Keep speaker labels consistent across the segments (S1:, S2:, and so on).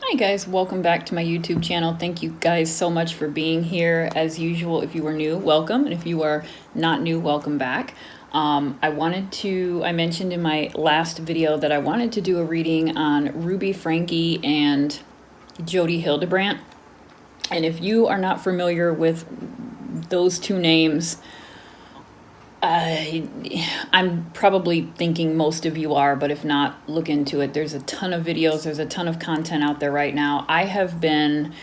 S1: Hi guys, welcome back to my YouTube channel. Thank you guys so much for being here. As usual, if you are new, welcome. And if you are not new, welcome back. I mentioned in my last video that I wanted to do a reading on Ruby Franke and Jodi Hildebrandt. And if you are not familiar with those two names, I'm probably thinking most of you are, but if not, look into it. There's a ton of videos, there's a ton of content out there right now. I have been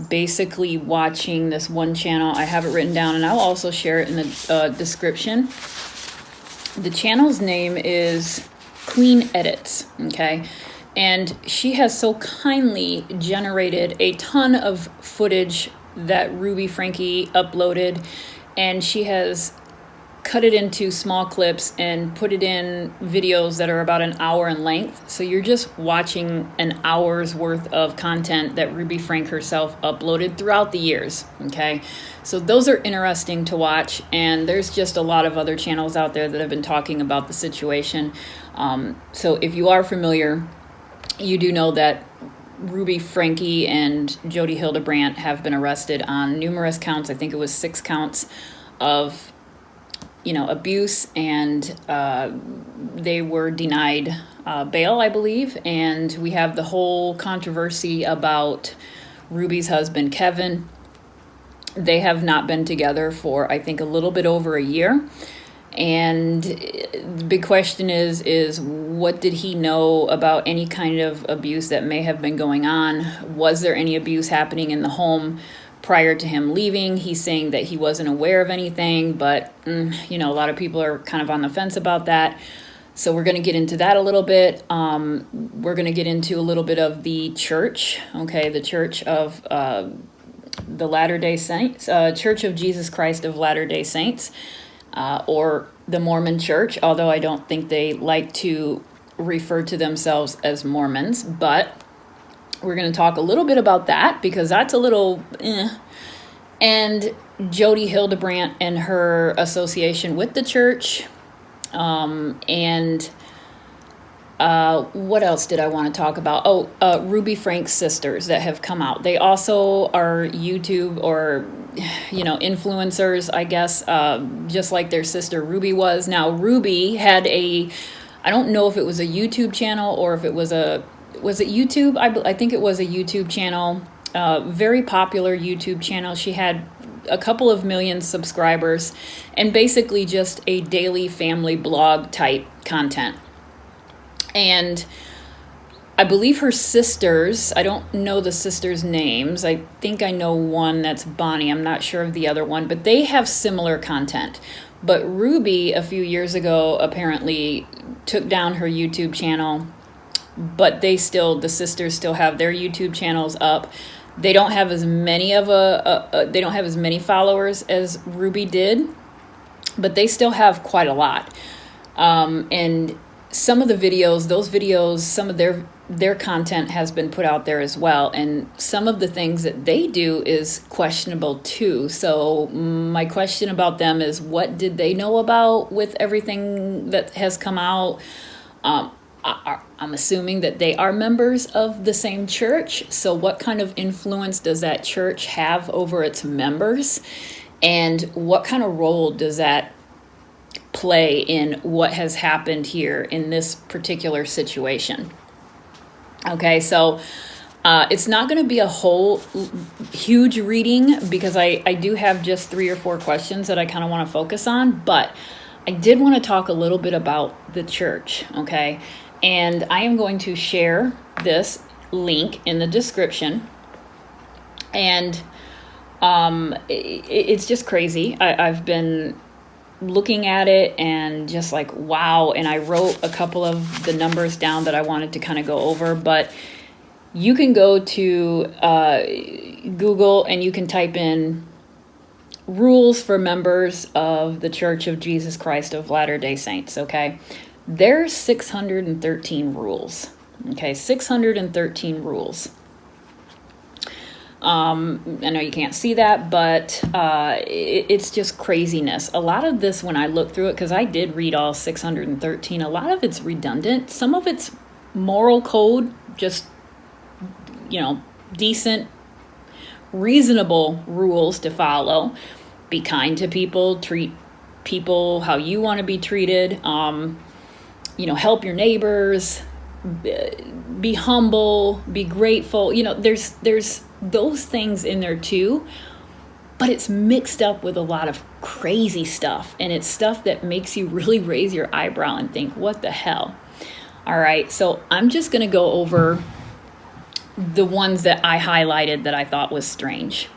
S1: basically watching this one channel. I have it written down and I'll also share it in the description. The channel's name is Queen Edits, okay? And she has so kindly generated a ton of footage that Ruby Franke uploaded, and she has cut it into small clips and put it in videos that are about an hour in length. So you're just watching an hour's worth of content that Ruby Franke herself uploaded throughout the years, okay? So those are interesting to watch, and there's just a lot of other channels out there that have been talking about the situation. So if you are familiar, you do know that Ruby Franke and Jodi Hildebrandt have been arrested on numerous counts. I think it was 6 counts of abuse, and they were denied bail, I believe. And we have the whole controversy about Ruby's husband, Kevin. They have not been together for, I think, a little bit over a year. And the big question is what did he know about any kind of abuse that may have been going on? Was there any abuse happening in the home prior to him leaving? He's saying that he wasn't aware of anything, but a lot of people are kind of on the fence about that. So we're going to get into that a little bit. We're going to get into a little bit of the church, okay, the Church of the Latter-day Saints, Church of Jesus Christ of Latter-day Saints, or the Mormon Church, although I don't think they like to refer to themselves as Mormons, but we're going to talk a little bit about that because that's a little and Jodi Hildebrandt and her association with the church. What else did I want to talk about? Ruby Franke's sisters that have come out. They also are YouTube or, influencers, I guess, just like their sister Ruby was. Now, Ruby had I don't know if it was a YouTube channel or if it was it YouTube? I think it was a YouTube channel, very popular YouTube channel. She had a couple of million subscribers and basically just a daily family blog type content. And I believe her sisters, I don't know the sisters' names. I think I know one that's Bonnie. I'm not sure of the other one, but they have similar content. But Ruby, a few years ago, apparently took down her YouTube channel, but the sisters still have their YouTube channels up. They don't have as many they don't have as many followers as Ruby did, but they still have quite a lot. And some of the videos, some of their content has been put out there as well. And some of the things that they do is questionable too. So my question about them is, what did they know about with everything that has come out? I'm assuming that they are members of the same church. So what kind of influence does that church have over its members? And what kind of role does that play in what has happened here in this particular situation? Okay, so it's not going to be a whole huge reading because I do have just 3 or 4 questions that I kind of want to focus on, but I did want to talk a little bit about the church, okay? And I am going to share this link in the description. And it's just crazy. I've been looking at it and just like, wow. And I wrote a couple of the numbers down that I wanted to kind of go over. But you can go to Google and you can type in rules for members of the Church of Jesus Christ of Latter-day Saints, okay? There's 613 rules, okay? 613 rules. I know you can't see that, but it's just craziness. A lot of this, when I look through it, because I did read all 613, a lot of it's redundant. Some of it's moral code, just decent, reasonable rules to follow. Be kind to people, treat people how you want to be treated, help your neighbors, be humble, be grateful. There's those things in there too, but it's mixed up with a lot of crazy stuff, and it's stuff that makes you really raise your eyebrow and think, what the hell? All right, so I'm just going to go over the ones that I highlighted that I thought was strange.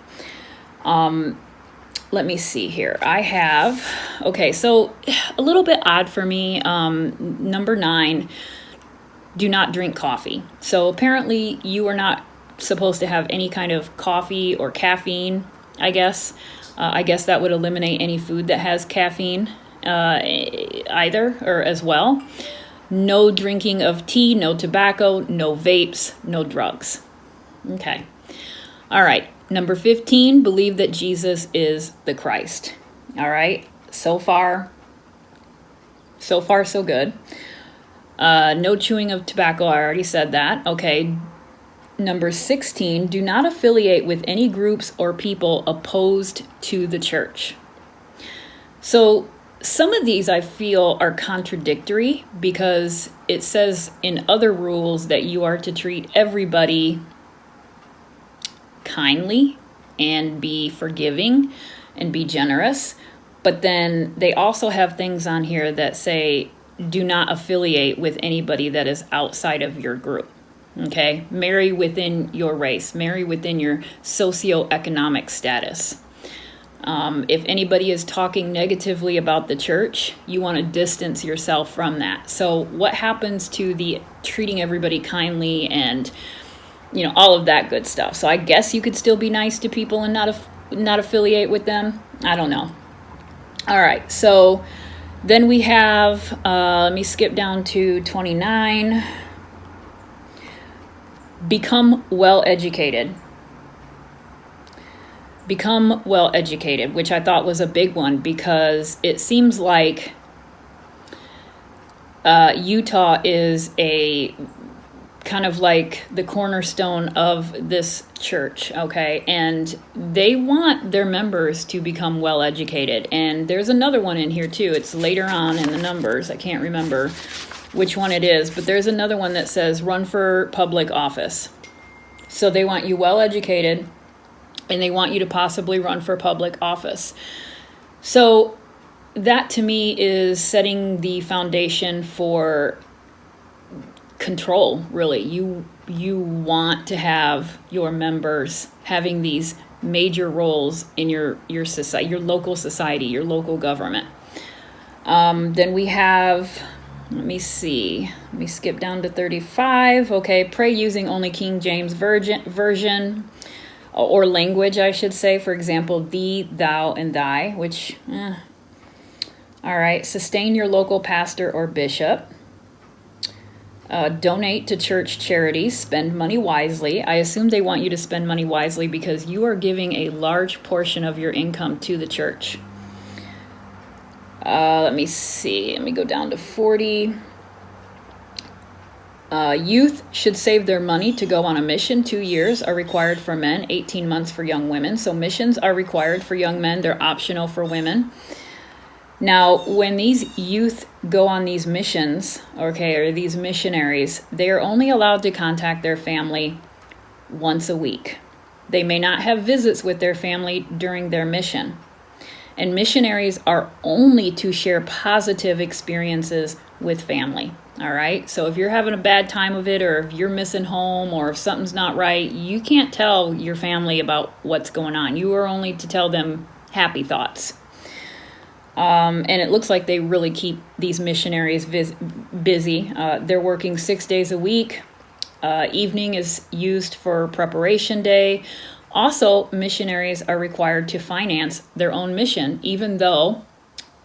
S1: Let me see here. So a little bit odd for me. Number 9, do not drink coffee. So apparently you are not supposed to have any kind of coffee or caffeine, I guess. I guess that would eliminate any food that has caffeine either or as well. No drinking of tea, no tobacco, no vapes, no drugs. Okay. All right. Number 15, believe that Jesus is the Christ. All right. So far, so good. No chewing of tobacco. I already said that. Okay. Number 16, do not affiliate with any groups or people opposed to the church. So some of these I feel are contradictory because it says in other rules that you are to treat everybody kindly and be forgiving and be generous. But then they also have things on here that say do not affiliate with anybody that is outside of your group. Okay, marry within your race, marry within your socioeconomic status. If anybody is talking negatively about the church, you want to distance yourself from that. So what happens to the treating everybody kindly and, all of that good stuff? So I guess you could still be nice to people and not affiliate with them. I don't know. All right. So then we have, let me skip down to 29. Become well-educated. Become well-educated, which I thought was a big one because it seems like Utah is a kind of like the cornerstone of this church, okay? And they want their members to become well-educated. And there's another one in here too. It's later on in the numbers. I can't remember which one it is, but there's another one that says run for public office. So they want you well-educated, and they want you to possibly run for public office. So that to me is setting the foundation for control, really. You want to have your members having these major roles in your society, your local society, your local government. Then we have, let me skip down to 35. Okay, pray using only King James version. Or language, I should say. For example, thee, thou, and thy, which, all right. Sustain your local pastor or bishop. Donate to church charities. Spend money wisely. I assume they want you to spend money wisely because you are giving a large portion of your income to the church. Let me see. Let me go down to 40. Youth should save their money to go on a mission. 2 years are required for men, 18 months for young women. So missions are required for young men. They're optional for women. Now, when these youth go on these missions, okay, or these missionaries, they are only allowed to contact their family once a week. They may not have visits with their family during their mission. And missionaries are only to share positive experiences with family. All right. So if you're having a bad time of it, or if you're missing home, or if something's not right, you can't tell your family about what's going on. You are only to tell them happy thoughts. And it looks like they really keep these missionaries busy. They're working 6 days a week. Evening is used for preparation day. Also, missionaries are required to finance their own mission, even though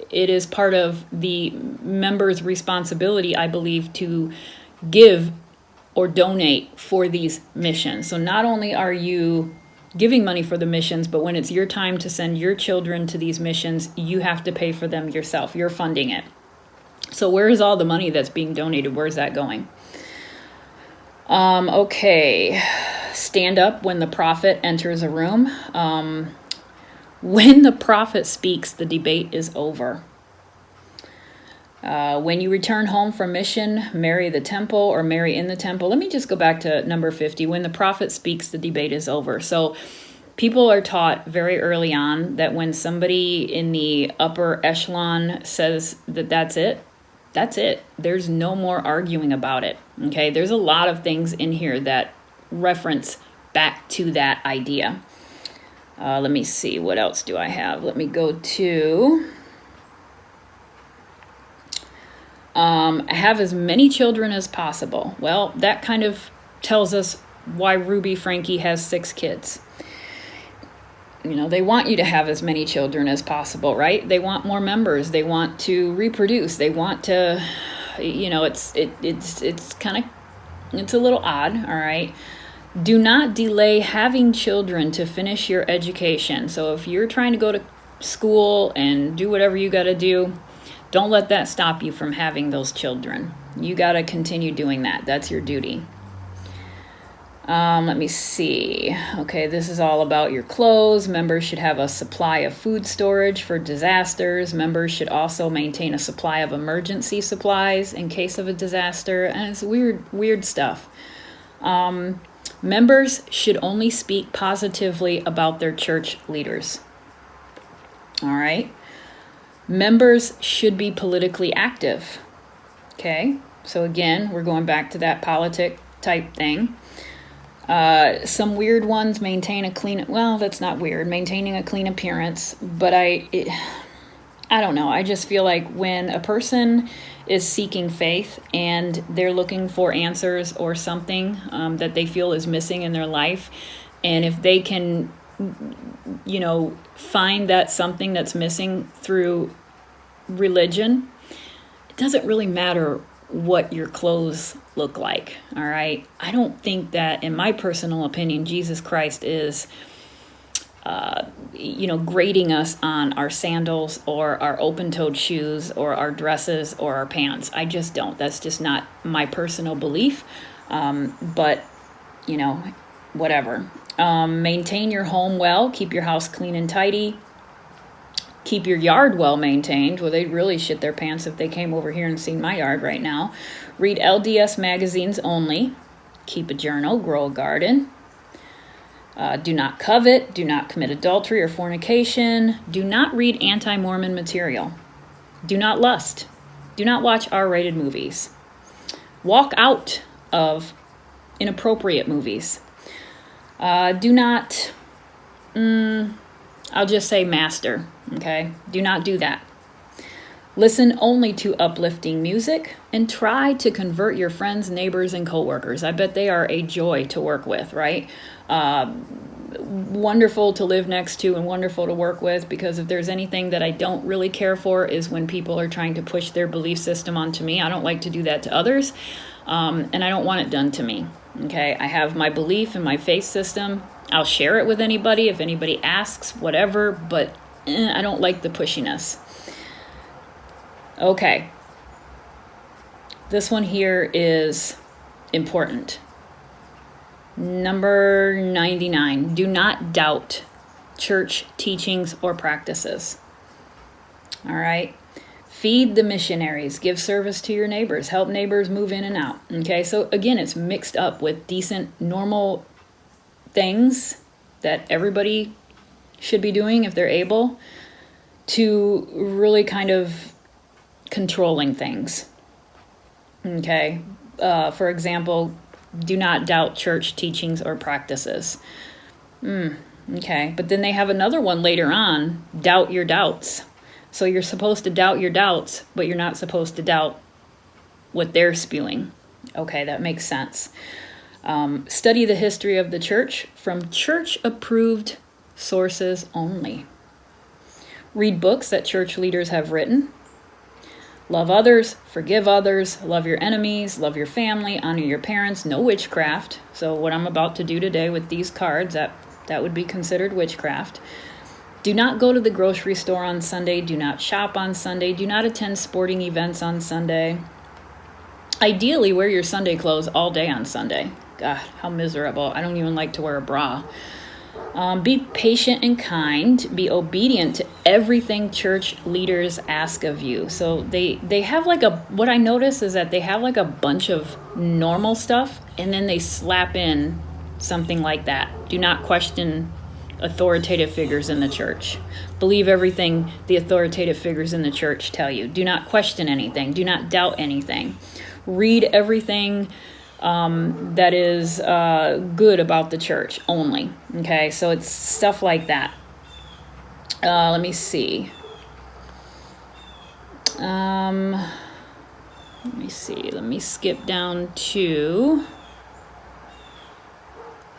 S1: it is part of the member's responsibility, I believe, to give or donate for these missions. So not only are you giving money for the missions, but when it's your time to send your children to these missions, you have to pay for them yourself. You're funding it. So where is all the money that's being donated? Where's that going? Okay. stand up when the prophet enters a room. When the prophet speaks, the debate is over. When you return home from mission, marry the temple or marry in the temple. Let me just go back to number 50. When the prophet speaks, the debate is over. So people are taught very early on that when somebody in the upper echelon says that that's it, that's it. There's no more arguing about it. Okay, there's a lot of things in here that reference back to that idea. Let me see, what else do I have? Let me go to have as many children as possible. Well, that kind of tells us why Ruby Franke has 6 kids. You know, they want you to have as many children as possible, right? They want more members. They want to reproduce. They want to, you know, it's kind of, it's a little odd, all right? Do not delay having children to finish your education. So if you're trying to go to school and do whatever you got to do, don't let that stop you from having those children. You got to continue doing that. That's your duty. Let me see. Okay, this is all about your clothes. Members should have a supply of food storage for disasters. Members should also maintain a supply of emergency supplies in case of a disaster. And it's weird stuff. Members should only speak positively about their church leaders. All right. Members should be politically active. Okay. So again, we're going back to that politic type thing. Some weird ones maintain a clean, well, that's not weird, maintaining a clean appearance, but I don't know. I just feel like when a person is seeking faith and they're looking for answers or something that they feel is missing in their life, and if they can, you know, find that something that's missing through religion, it doesn't really matter what your clothes look like, all right? I don't think that, in my personal opinion, Jesus Christ is, grading us on our sandals or our open-toed shoes or our dresses or our pants. I just don't. That's just not my personal belief. But, you know, whatever. Maintain your home well. Keep your house clean and tidy. Keep your yard well maintained. Well, they'd really shit their pants if they came over here and seen my yard right now. Read LDS magazines only. Keep a journal. Grow a garden. Do not covet. Do not commit adultery or fornication. Do not read anti-Mormon material. Do not lust. Do not watch R-rated movies. Walk out of inappropriate movies. Do not... I'll just say master, okay? Do not do that. Listen only to uplifting music and try to convert your friends, neighbors, and coworkers. I bet they are a joy to work with, right? Wonderful to live next to and wonderful to work with, because if there's anything that I don't really care for is when people are trying to push their belief system onto me. I don't like to do that to others, and I don't want it done to me, okay? I have my belief and my faith system. I'll share it with anybody if anybody asks, whatever, but I don't like the pushiness. Okay. This one here is important. Number 99. Do not doubt church teachings or practices. All right. Feed the missionaries. Give service to your neighbors. Help neighbors move in and out. Okay. So again, it's mixed up with decent, normal things that everybody should be doing if they're able, to really kind of controlling things. Okay. For example, do not doubt church teachings or practices. Okay. But then they have another one later on, doubt your doubts. So you're supposed to doubt your doubts, but you're not supposed to doubt what they're spewing. Okay, that makes sense. Study the history of the church from church-approved sources only. Read books that church leaders have written. Love others, forgive others, love your enemies, love your family, honor your parents, no witchcraft. So what I'm about to do today with these cards, that would be considered witchcraft. Do not go to the grocery store on Sunday. Do not shop on Sunday. Do not attend sporting events on Sunday. Ideally, wear your Sunday clothes all day on Sunday. God, how miserable. I don't even like to wear a bra. Be patient and kind. Be obedient to everything church leaders ask of you. So they have like what I notice is that they have like a bunch of normal stuff, and then they slap in something like that. Do not question authoritative figures in the church. Believe everything the authoritative figures in the church tell you. Do not question anything. Do not doubt anything. Read everything that is good about the church only. Okay, so it's stuff like that. Let me see. Let me skip down to,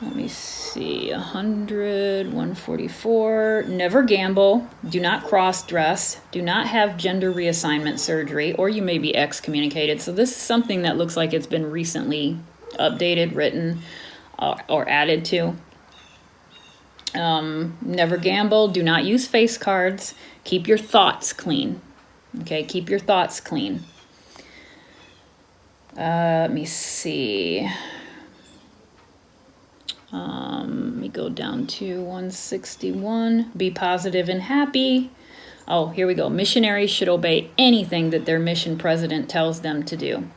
S1: 100, 144. Never gamble. Do not cross-dress. Do not have gender reassignment surgery, or you may be excommunicated. So this is something that looks like it's been recently updated, written, or added to. Never gamble. Do not use face cards. Keep your thoughts clean. Okay, keep your thoughts clean. Let me see. Let me go down to 161. Be positive and happy. Oh, here we go. Missionaries should obey anything that their mission president tells them to do.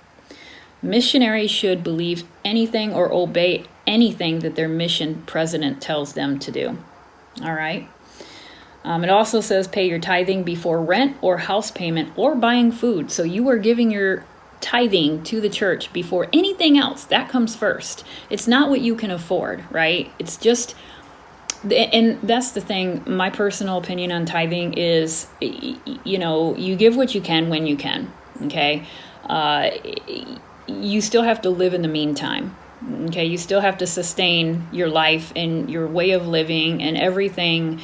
S1: Missionaries should believe anything or obey anything that their mission president tells them to do. All right. It also says pay your tithing before rent or house payment or buying food. So you are giving your tithing to the church before anything else. That comes first. It's not what you can afford, right? It's just, and that's the thing. My personal opinion on tithing is, you give what you can when you can. Okay. You still have to live in the meantime. Okay, you still have to sustain your life and your way of living and everything.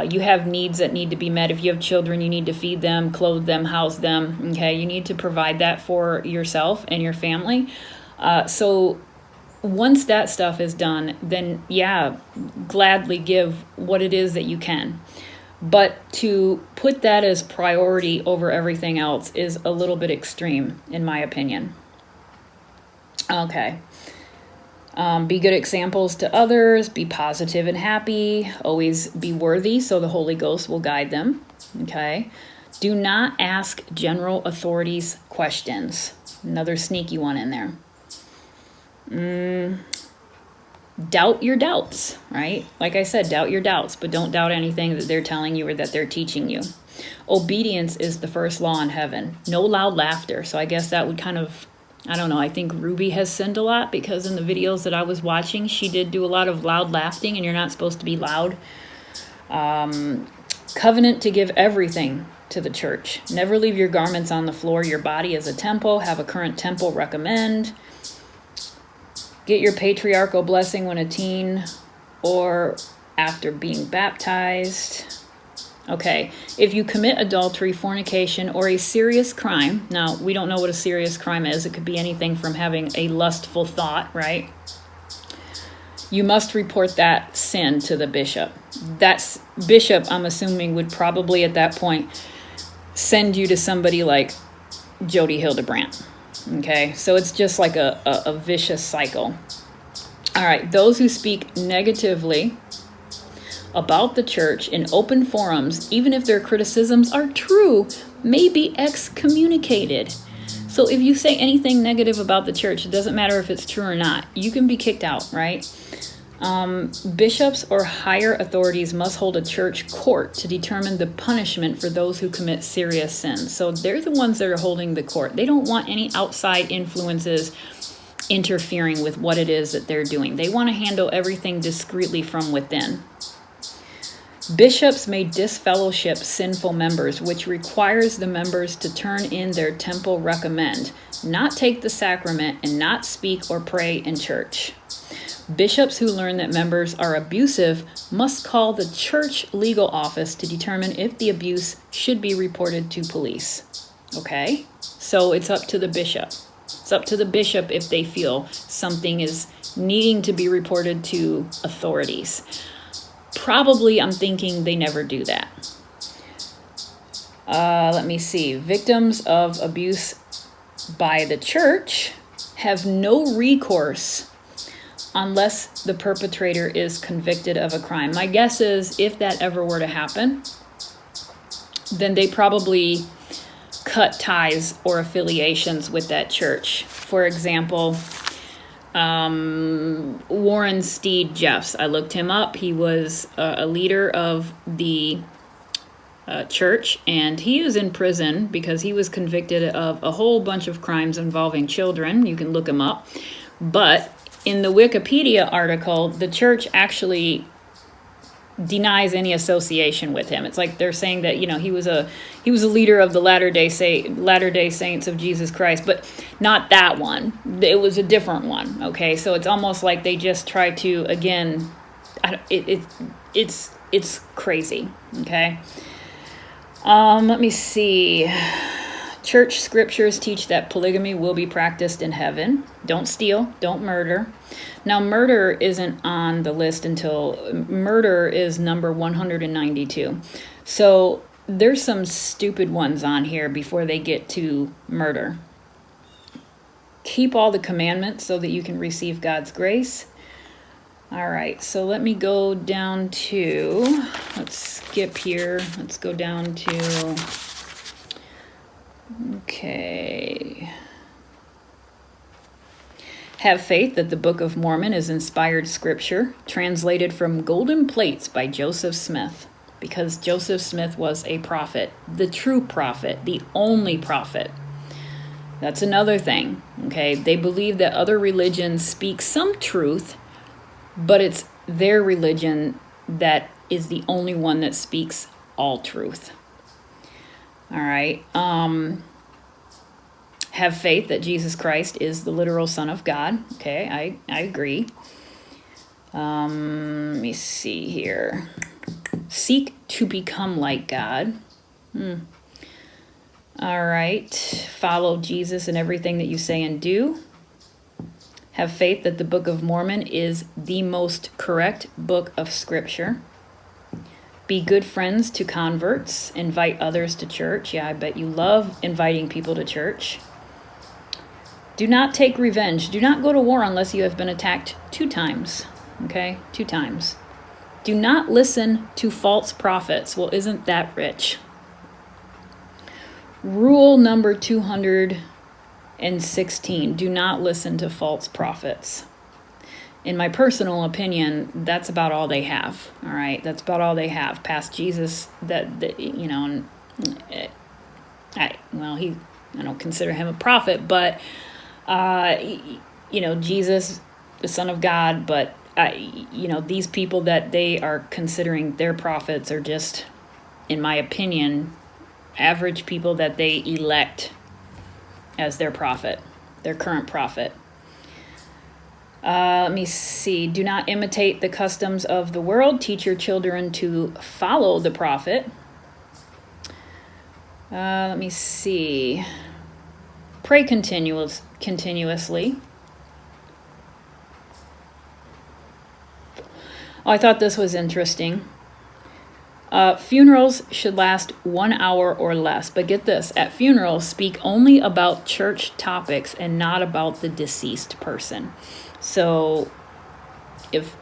S1: You have needs that need to be met. If you have children, you need to feed them, clothe them, house them. Okay, you need to provide that for yourself and your family. So once that stuff is done, then gladly give what it is that you can. But to put that as priority over everything else is a little bit extreme, in my opinion. Okay. Be good examples to others. Be positive and happy. Always be worthy, so the Holy Ghost will guide them. Okay. Do not ask general authorities questions. Another sneaky one in there. Doubt your doubts, right? Like I said, doubt your doubts, but don't doubt anything that they're telling you or that they're teaching you. Obedience is the first law in heaven. No loud laughter. So I guess that would kind of, I don't know, I think Ruby has sinned a lot because in the videos that I was watching, she did do a lot of loud laughing, and you're not supposed to be loud. Covenant to give everything to the church. Never leave your garments on the floor. Your body is a temple. Have a current temple. Recommend. Get your patriarchal blessing when a teen or after being baptized. Okay, if you commit adultery, fornication, or a serious crime, now we don't know what a serious crime is. It could be anything from having a lustful thought, right? You must report that sin to the bishop. That bishop, I'm assuming, would probably at that point send you to somebody like Jodi Hildebrandt. Okay, so it's just like a vicious cycle. All right, those who speak negatively about the church in open forums, even if their criticisms are true, may be excommunicated. So if you say anything negative about the church, it doesn't matter if it's true or not, you can be kicked out, right? Bishops or higher authorities must hold a church court to determine the punishment for those who commit serious sins. So they're the ones that are holding the court. They don't want any outside influences interfering with what it is that they're doing. They want to handle everything discreetly from within. Bishops may disfellowship sinful members, which requires the members to turn in their temple recommend, not take the sacrament, and not speak or pray in church. Bishops who learn that members are abusive must call the church legal office to determine if the abuse should be reported to police. Okay? So it's up to the bishop. It's up to the bishop if they feel something is needing to be reported to authorities. Probably, I'm thinking they never do that. Let me see. Victims of abuse by the church have no recourse unless the perpetrator is convicted of a crime. My guess is if that ever were to happen, then they probably cut ties or affiliations with that church. For example, Warren Steed Jeffs. I looked him up. He was a leader of the church, and he is in prison because he was convicted of a whole bunch of crimes involving children. You can look him up. But in the Wikipedia article, the church actually denies any association with him. It's like they're saying that, he was a leader of the Latter-day Saints of Jesus Christ, but not that one. It was a different one. Okay, so it's almost like they just try to, again, it's crazy. Okay. Let me see. Church scriptures teach that polygamy will be practiced in heaven. Don't steal, don't murder. Now, murder isn't on the list until murder is number 192. So there's some stupid ones on here before they get to murder. Keep all the commandments so that you can receive God's grace. All right, so let me go down to, let's skip here. Let's go down to, okay. Have faith that the Book of Mormon is inspired scripture, translated from golden plates by Joseph Smith, because Joseph Smith was a prophet, the true prophet, the only prophet. That's another thing, okay? They believe that other religions speak some truth, but it's their religion that is the only one that speaks all truth. All right. Have faith that Jesus Christ is the literal Son of God. Okay, I agree. Let me see here. Seek to become like God. All right. Follow Jesus in everything that you say and do. Have faith that the Book of Mormon is the most correct book of Scripture. Be good friends to converts. Invite others to church. Yeah, I bet you love inviting people to church. Do not take revenge. Do not go to war unless you have been attacked 2 times. Okay? 2 times. Do not listen to false prophets. Well, isn't that rich? Rule number 216. Do not listen to false prophets. In my personal opinion, that's about all they have. All right? That's about all they have. Past Jesus, I don't consider him a prophet, but Jesus, the Son of God, but, these people that they are considering their prophets are just, in my opinion, average people that they elect as their prophet, their current prophet. Let me see. Do not imitate the customs of the world. Teach your children to follow the prophet. Let me see. Pray continuously. Oh, I thought this was interesting. Funerals should last 1 hour or less. But get this, at funerals, speak only about church topics and not about the deceased person. So if,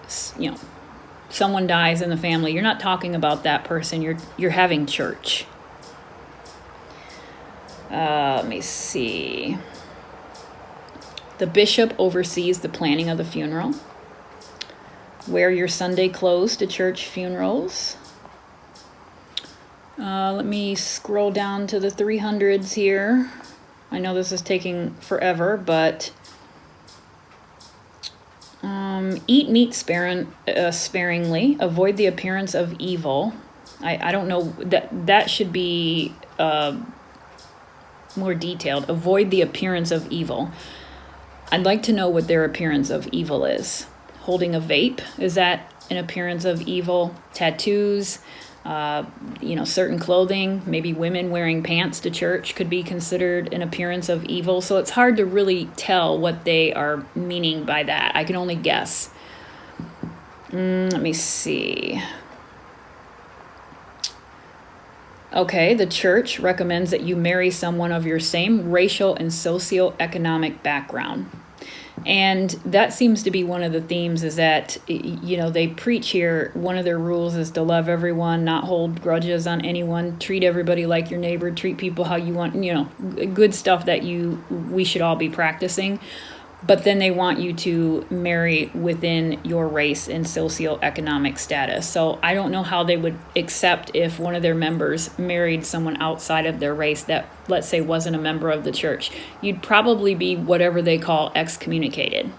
S1: someone dies in the family, you're not talking about that person. You're having church. Let me see. The bishop oversees the planning of the funeral. Wear your Sunday clothes to church funerals. Let me scroll down to the 300s here. I know this is taking forever, but eat meat sparingly. Avoid the appearance of evil. I don't know, that should be more detailed. Avoid the appearance of evil. I'd like to know what their appearance of evil is. Holding a vape, is that an appearance of evil? Tattoos, certain clothing, maybe women wearing pants to church could be considered an appearance of evil. So it's hard to really tell what they are meaning by that. I can only guess. Let me see. Okay, the church recommends that you marry someone of your same racial and socioeconomic background. And that seems to be one of the themes, is that, they preach here, one of their rules is to love everyone, not hold grudges on anyone, treat everybody like your neighbor, treat people how you want, good stuff that we should all be practicing. But then they want you to marry within your race and socioeconomic status. So I don't know how they would accept if one of their members married someone outside of their race that, let's say, wasn't a member of the church. You'd probably be whatever they call excommunicated.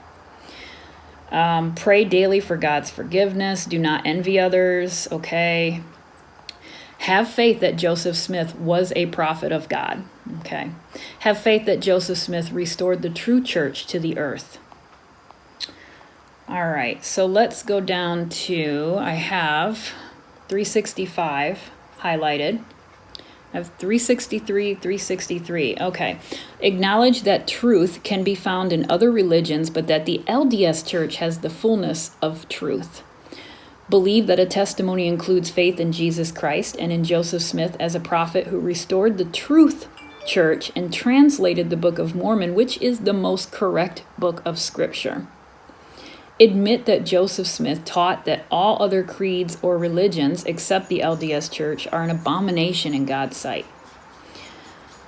S1: Pray daily for God's forgiveness. Do not envy others. Okay. Have faith that Joseph Smith was a prophet of God. Okay. Have faith that Joseph Smith restored the true church to the earth. All right. So let's go down to, I have 365 highlighted. I have 363, 363. Okay. Acknowledge that truth can be found in other religions, but that the LDS Church has the fullness of truth. Believe that a testimony includes faith in Jesus Christ and in Joseph Smith as a prophet who restored the truth church and translated the Book of Mormon, which is the most correct book of Scripture. Admit that Joseph Smith taught that all other creeds or religions except the LDS Church are an abomination in God's sight.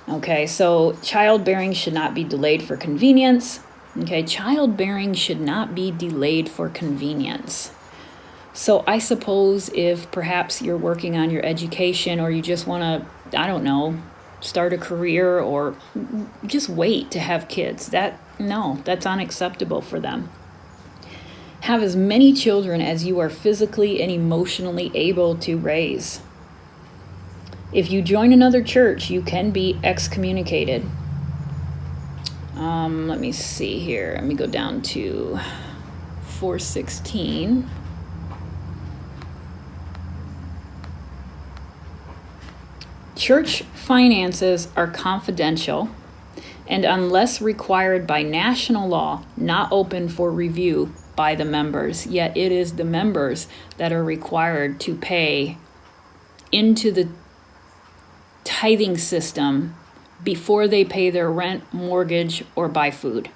S1: Okay, so childbearing should not be delayed for convenience. Okay, childbearing should not be delayed for convenience. So I suppose if perhaps you're working on your education, or you just want to, start a career, or just wait to have kids, that's unacceptable for them. Have as many children as you are physically and emotionally able to raise. If you join another church, you can be excommunicated. Let me see here. Let me go down to 416. Church finances are confidential and, unless required by national law, not open for review by the members. Yet it is the members that are required to pay into the tithing system before they pay their rent, mortgage, or buy food.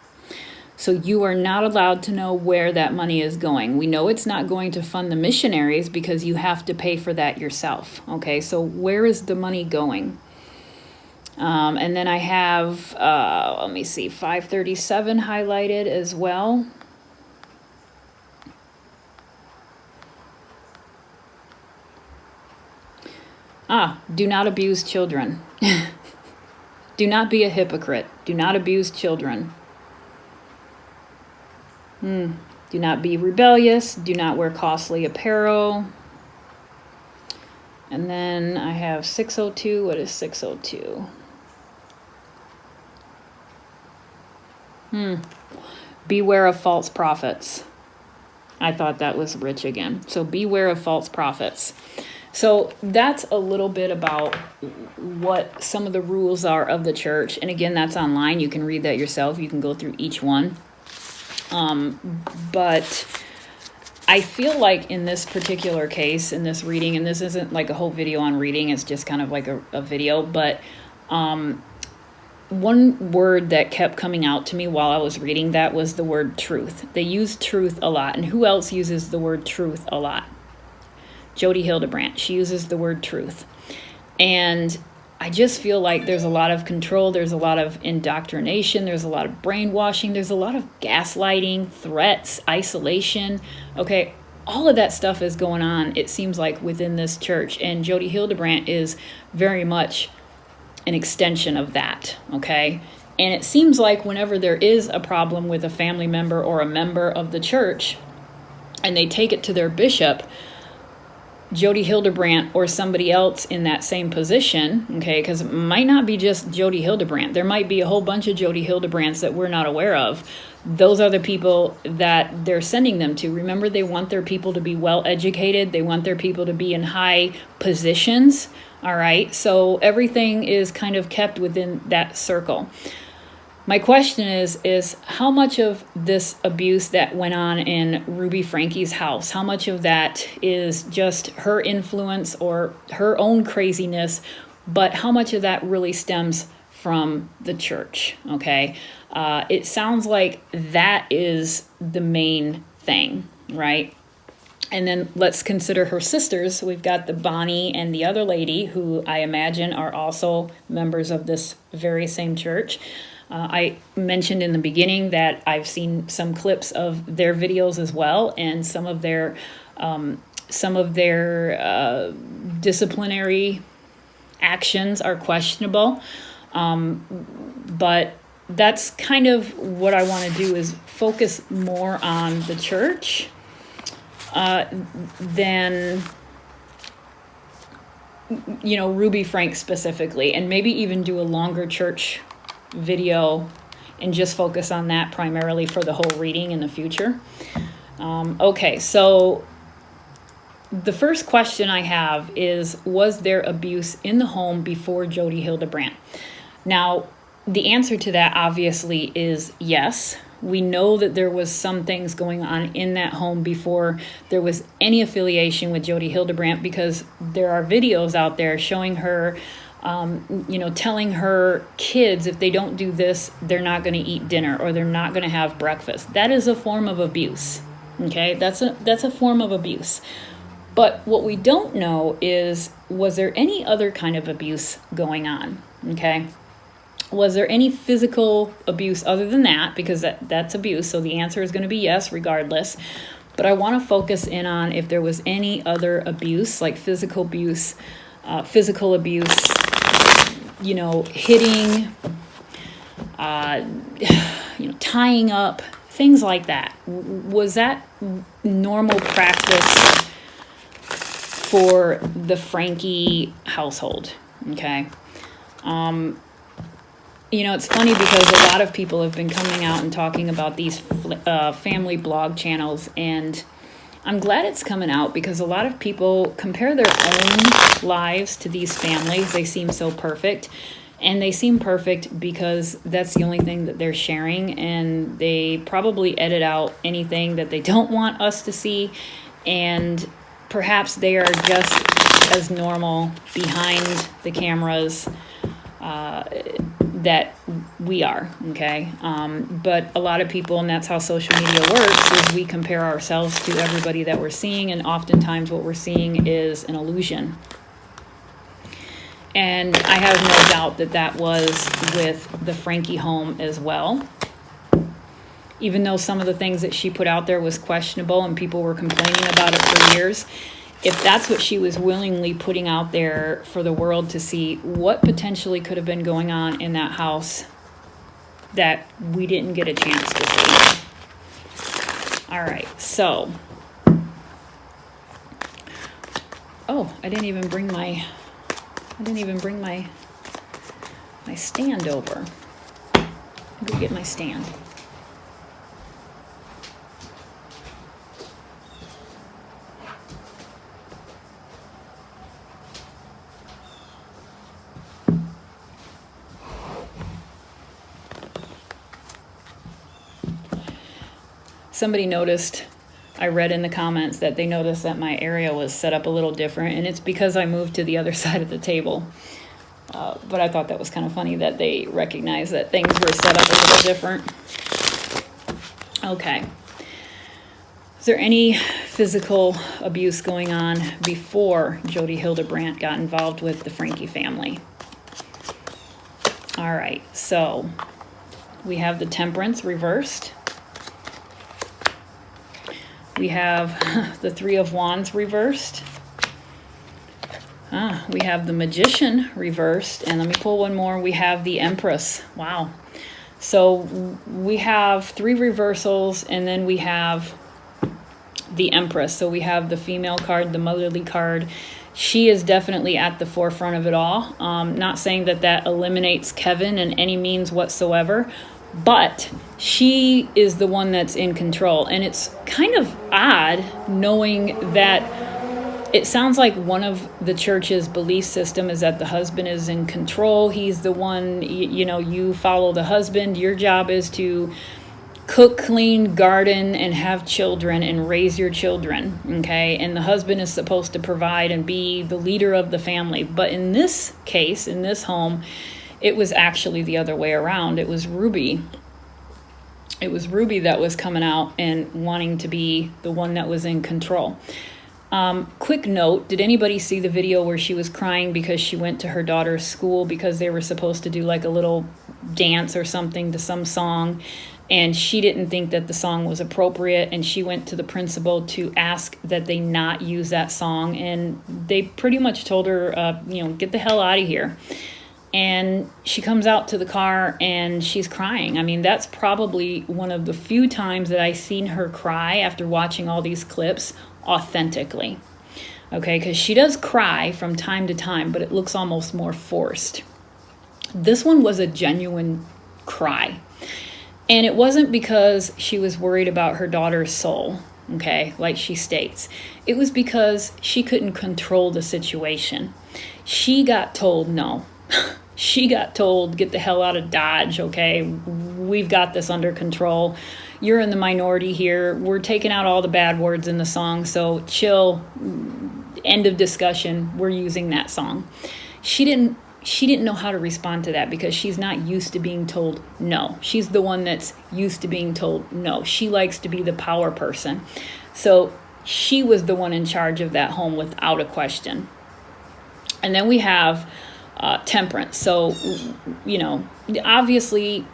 S1: So you are not allowed to know where that money is going. We know it's not going to fund the missionaries because you have to pay for that yourself. Okay, so where is the money going? And then I have, 537 highlighted as well. Do not abuse children. Do not be a hypocrite. Do not abuse children. Do not be rebellious. Do not wear costly apparel. And then I have 602. What is 602? Beware of false prophets. I thought that was rich again. So beware of false prophets. So that's a little bit about what some of the rules are of the church. And again, that's online. You can read that yourself. You can go through each one. But I feel like in this particular case, in this reading, and this isn't like a whole video on reading, it's just kind of like a video, but one word that kept coming out to me while I was reading that was the word truth. They use truth a lot. And who else uses the word truth a lot? Jodi Hildebrandt. She uses the word truth. And I just feel like there's a lot of control, there's a lot of indoctrination, there's a lot of brainwashing, there's a lot of gaslighting, threats, isolation. Okay, all of that stuff is going on, it seems like, within this church. And Jodi Hildebrandt is very much an extension of that, okay? And it seems like whenever there is a problem with a family member or a member of the church, and they take it to their bishop, Jodi Hildebrandt or somebody else in that same position, okay, because it might not be just Jodi Hildebrandt. There might be a whole bunch of Jodi Hildebrandts that we're not aware of. Those are the people that they're sending them to. Remember, they want their people to be well educated. They want their people to be in high positions, all right? So everything is kind of kept within that circle. My question is how much of this abuse that went on in Ruby Franke's house, how much of that is just her influence or her own craziness, but how much of that really stems from the church, okay? It sounds like that is the main thing, right? And then let's consider her sisters. We've got the Bonnie and the other lady, who I imagine are also members of this very same church. I mentioned in the beginning that I've seen some clips of their videos as well, and some of their disciplinary actions are questionable. But that's kind of what I want to do, is focus more on the church than, Ruby Frank specifically, and maybe even do a longer church video and just focus on that primarily for the whole reading in the future. Okay, so the first question I have is, was there abuse in the home before Jodi Hildebrandt? Now, the answer to that obviously is yes. We know that there was some things going on in that home before there was any affiliation with Jodi Hildebrandt, because there are videos out there showing her, telling her kids if they don't do this, they're not going to eat dinner or they're not going to have breakfast. That is a form of abuse. Okay, that's a form of abuse. But what we don't know is, was there any other kind of abuse going on? Okay. Was there any physical abuse other than that? Because that's abuse. So the answer is going to be yes, regardless. But I want to focus in on if there was any other abuse, like physical abuse, hitting, tying up, things like that. Was that normal practice for the Franke household? Okay. It's funny because a lot of people have been coming out and talking about these family blog channels, and I'm glad it's coming out because a lot of people compare their own lives to these families. They seem so perfect, and they seem perfect because that's the only thing that they're sharing, and they probably edit out anything that they don't want us to see, and perhaps they are just as normal behind the cameras that we are, okay? But a lot of people, and that's how social media works, is we compare ourselves to everybody that we're seeing, and oftentimes what we're seeing is an illusion. And I have no doubt that that was with the Franke home as well. Even though some of the things that she put out there was questionable and people were complaining about it for years, if that's what she was willingly putting out there for the world to see, what potentially could have been going on in that house that we didn't get a chance to see? All right, so. Oh, I didn't even bring my stand over. I'll go get my stand. Somebody noticed, I read in the comments that they noticed that my area was set up a little different, and it's because I moved to the other side of the table. But I thought that was kind of funny that they recognized that things were set up a little different. Okay. Is there any physical abuse going on before Jodi Hildebrandt got involved with the Franke family? All right, so we have the Temperance reversed. We have the Three of Wands reversed. We have the Magician reversed. And let me pull one more. We have the Empress. Wow. So we have 3 reversals, and then we have the Empress. So we have the female card, the motherly card. She is definitely at the forefront of it all. Not saying that that eliminates Kevin in any means whatsoever, but she is the one that's in control. And it's kind of odd knowing that it sounds like one of the church's belief system is that the husband is in control. He's the one, you follow the husband. Your job is to cook, clean, garden, and have children and raise your children, okay? And the husband is supposed to provide and be the leader of the family. But in this case, in this home, It was actually the other way around. It was Ruby. It was Ruby that was coming out and wanting to be the one that was in control. Quick note, did anybody see the video where she was crying because she went to her daughter's school because they were supposed to do like a little dance or something to some song, and she didn't think that the song was appropriate, and she went to the principal to ask that they not use that song, and they pretty much told her, get the hell out of here. And she comes out to the car and she's crying. I mean, that's probably one of the few times that I've seen her cry after watching all these clips authentically. Okay, because she does cry from time to time, but it looks almost more forced. This one was a genuine cry. And it wasn't because she was worried about her daughter's soul, okay, like she states. It was because she couldn't control the situation. She got told no. She got told, get the hell out of Dodge, okay? We've got this under control. You're in the minority here. We're taking out all the bad words in the song, so chill. End of discussion. We're using that song. She didn't know how to respond to that because she's not used to being told no. She's the one that's used to being told no. She likes to be the power person. So she was the one in charge of that home without a question. And then we have temperance. So, obviously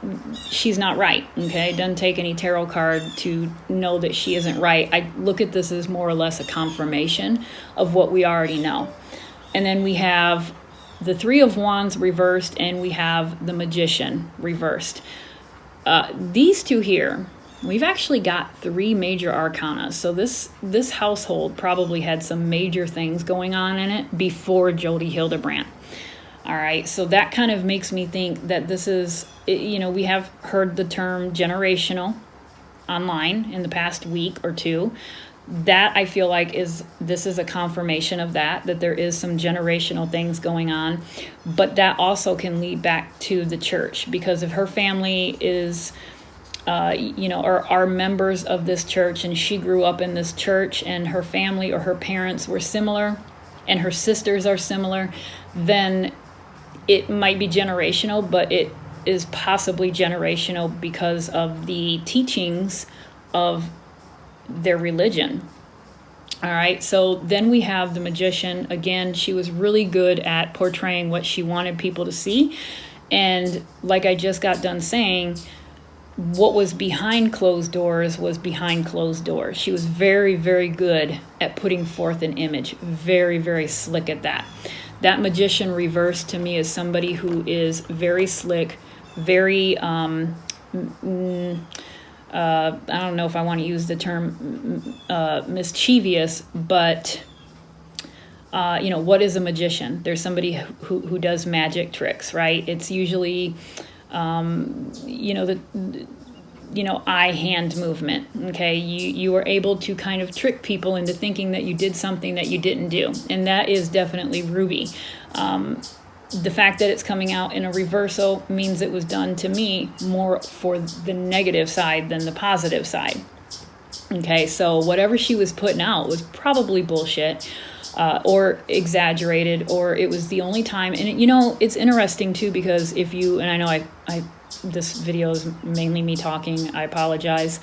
S1: she's not right, okay? It doesn't take any tarot card to know that she isn't right. I look at this as more or less a confirmation of what we already know. And then we have the Three of Wands reversed, and we have the Magician reversed. These two here, we've actually got 3 major arcana. So this household probably had some major things going on in it before Jodi Hildebrandt. All right, so that kind of makes me think that this is, we have heard the term generational online in the past week or two. That I feel like this is a confirmation of that there is some generational things going on, but that also can lead back to the church, because if her family is, are members of this church, and she grew up in this church, and her family or her parents were similar, and her sisters are similar, then it might be generational, but it is possibly generational because of the teachings of their religion. All right, so then we have the Magician. Again, she was really good at portraying what she wanted people to see. And like I just got done saying, what was behind closed doors was behind closed doors. She was very, very good at putting forth an image. Very, very slick at that. That Magician reversed to me is somebody who is very slick, very, I don't know if I want to use the term mischievous, but, what is a magician? There's somebody who does magic tricks, right? It's usually, eye-hand movement, okay? You are able to kind of trick people into thinking that you did something that you didn't do, and that is definitely Ruby. The fact that it's coming out in a reversal means it was done, to me, more for the negative side than the positive side. Okay, so whatever she was putting out was probably bullshit, or exaggerated, or it was the only time. And it's interesting too, because if you, and I know I this video is mainly me talking, I apologize,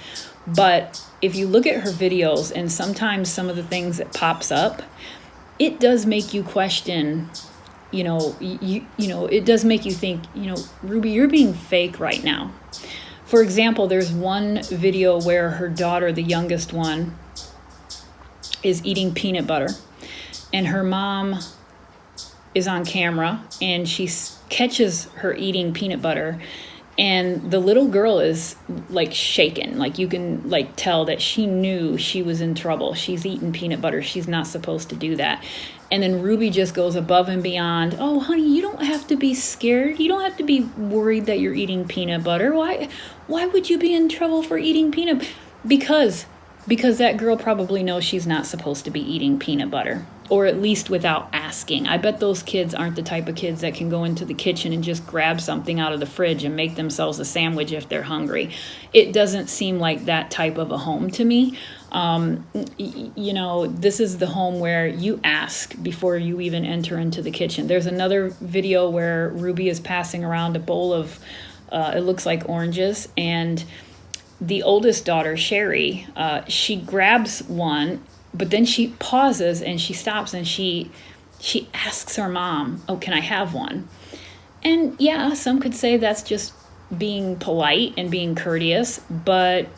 S1: but if you look at her videos and sometimes some of the things that pops up, it does make you question, it does make you think, Ruby, you're being fake right now. For example, there's one video where her daughter, the youngest one, is eating peanut butter, and her mom is on camera, and she catches her eating peanut butter, and the little girl is like shaken. Like you can tell that she knew she was in trouble. She's eating peanut butter. She's not supposed to do that. And then Ruby just goes above and beyond. Oh, honey, you don't have to be scared. You don't have to be worried that you're eating peanut butter. Why would you be in trouble for eating peanut? Because that girl probably knows she's not supposed to be eating peanut butter, or at least without asking. I bet those kids aren't the type of kids that can go into the kitchen and just grab something out of the fridge and make themselves a sandwich if they're hungry. It doesn't seem like that type of a home to me. This is the home where you ask before you even enter into the kitchen. There's another video where Ruby is passing around a bowl of, it looks like oranges, and the oldest daughter, Sherry, she grabs one, but then she pauses and she stops and she asks her mom, "Oh, can I have one?" And yeah, some could say that's just being polite and being courteous, but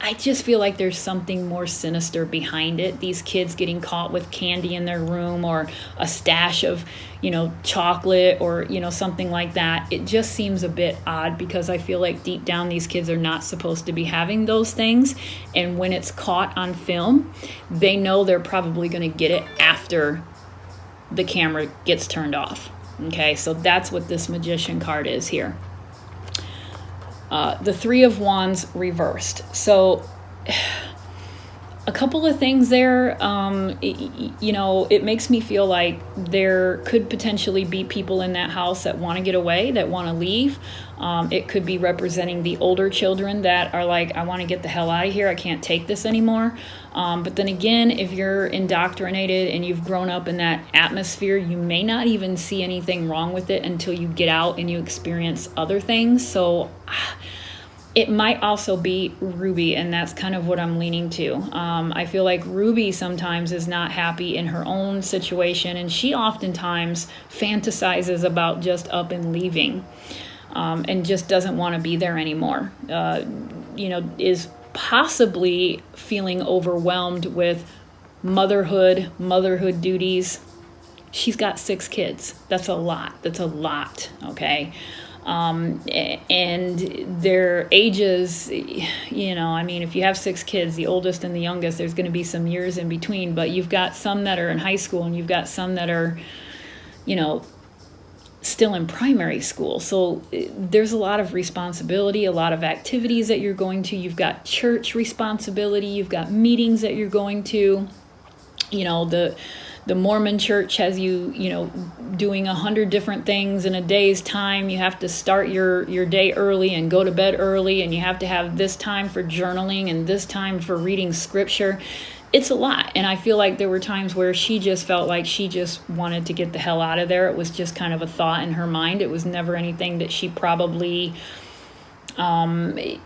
S1: I just feel like there's something more sinister behind it. These kids getting caught with candy in their room, or a stash of, chocolate, or, something like that. It just seems a bit odd, because I feel like deep down these kids are not supposed to be having those things. And when it's caught on film, they know they're probably going to get it after the camera gets turned off. Okay, so that's what this magician card is here. The Three of Wands reversed. So a couple of things there. It makes me feel like there could potentially be people in that house that want to get away, that want to leave. It could be representing the older children that are like, I want to get the hell out of here. I can't take this anymore. But then again, if you're indoctrinated and you've grown up in that atmosphere, you may not even see anything wrong with it until you get out and you experience other things. So it might also be Ruby, and that's kind of what I'm leaning to. I feel like Ruby sometimes is not happy in her own situation, and she oftentimes fantasizes about just up and leaving, and just doesn't want to be there anymore. Is possibly feeling overwhelmed with motherhood duties. She's got 6 kids. That's a lot, okay? And their ages, if you have 6 kids, the oldest and the youngest, there's going to be some years in between, but you've got some that are in high school, and you've got some that are, still in primary school. So there's a lot of responsibility, a lot of activities that you're going to. You've got church responsibility, you've got meetings that you're going to. The Mormon church has you, doing 100 different things in a day's time. You have to start your day early and go to bed early, and you have to have this time for journaling and this time for reading scripture. It's a lot. And I feel like there were times where she just felt like she just wanted to get the hell out of there. It was just kind of a thought in her mind. It was never anything that she probably, really.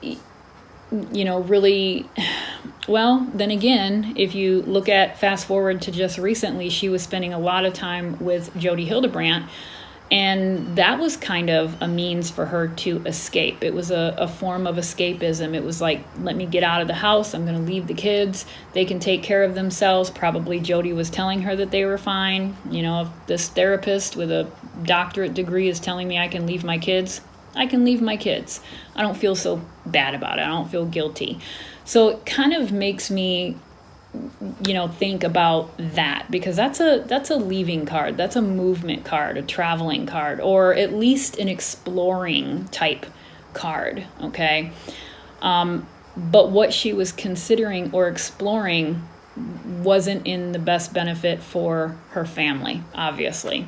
S1: Well, then again, if you look at fast forward to just recently, she was spending a lot of time with Jodi Hildebrandt, and that was kind of a means for her to escape. It was a form of escapism. It was like, let me get out of the house. I'm going to leave the kids. They can take care of themselves. Probably Jodi was telling her that they were fine. If this therapist with a doctorate degree is telling me I can leave my kids, I can leave my kids. I don't feel so bad about it. I don't feel guilty. So it kind of makes me, think about that, because that's a leaving card. That's a movement card, a traveling card, or at least an exploring type card. Okay. But what she was considering or exploring wasn't in the best benefit for her family, obviously.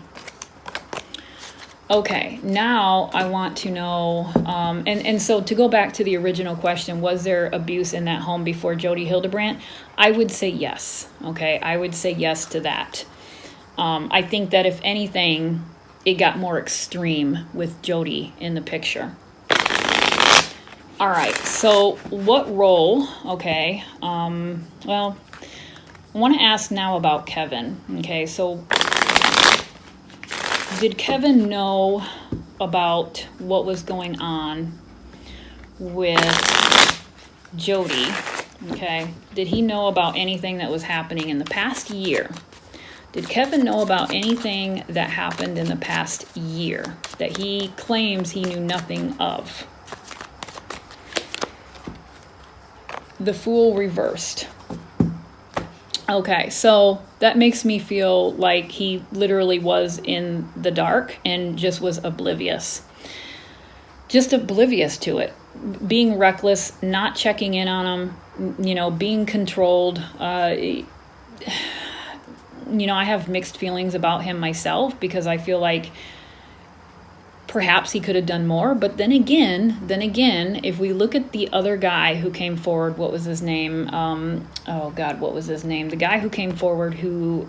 S1: Okay, now I want to know, and so to go back to the original question, was there abuse in that home before Jodi Hildebrandt? I would say yes, okay? I would say yes to that. I think that if anything, it got more extreme with Jodi in the picture. All right, so what role, okay, well, I want to ask now about Kevin, okay? So did Kevin know about what was going on with Jodi? Okay. Did he know about anything that was happening in the past year? Did Kevin know about anything that happened in the past year that he claims he knew nothing of? The Fool reversed. Okay, so that makes me feel like he literally was in the dark and just was oblivious. Just oblivious to it. Being reckless, not checking in on him, being controlled. I have mixed feelings about him myself, because I feel like Perhaps he could have done more, but then again, if we look at the other guy who came forward, what was his name? What was his name? The guy who came forward who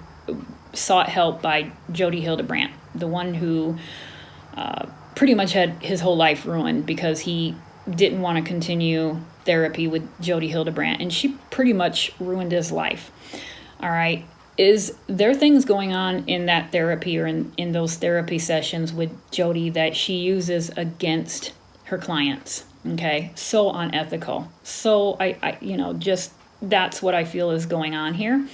S1: sought help by Jodi Hildebrandt, the one who pretty much had his whole life ruined because he didn't want to continue therapy with Jodi Hildebrandt, and she pretty much ruined his life. All right. Is there things going on in that therapy or in those therapy sessions with Jodi that she uses against her clients? Okay. So unethical. So I just that's what I feel is going on here.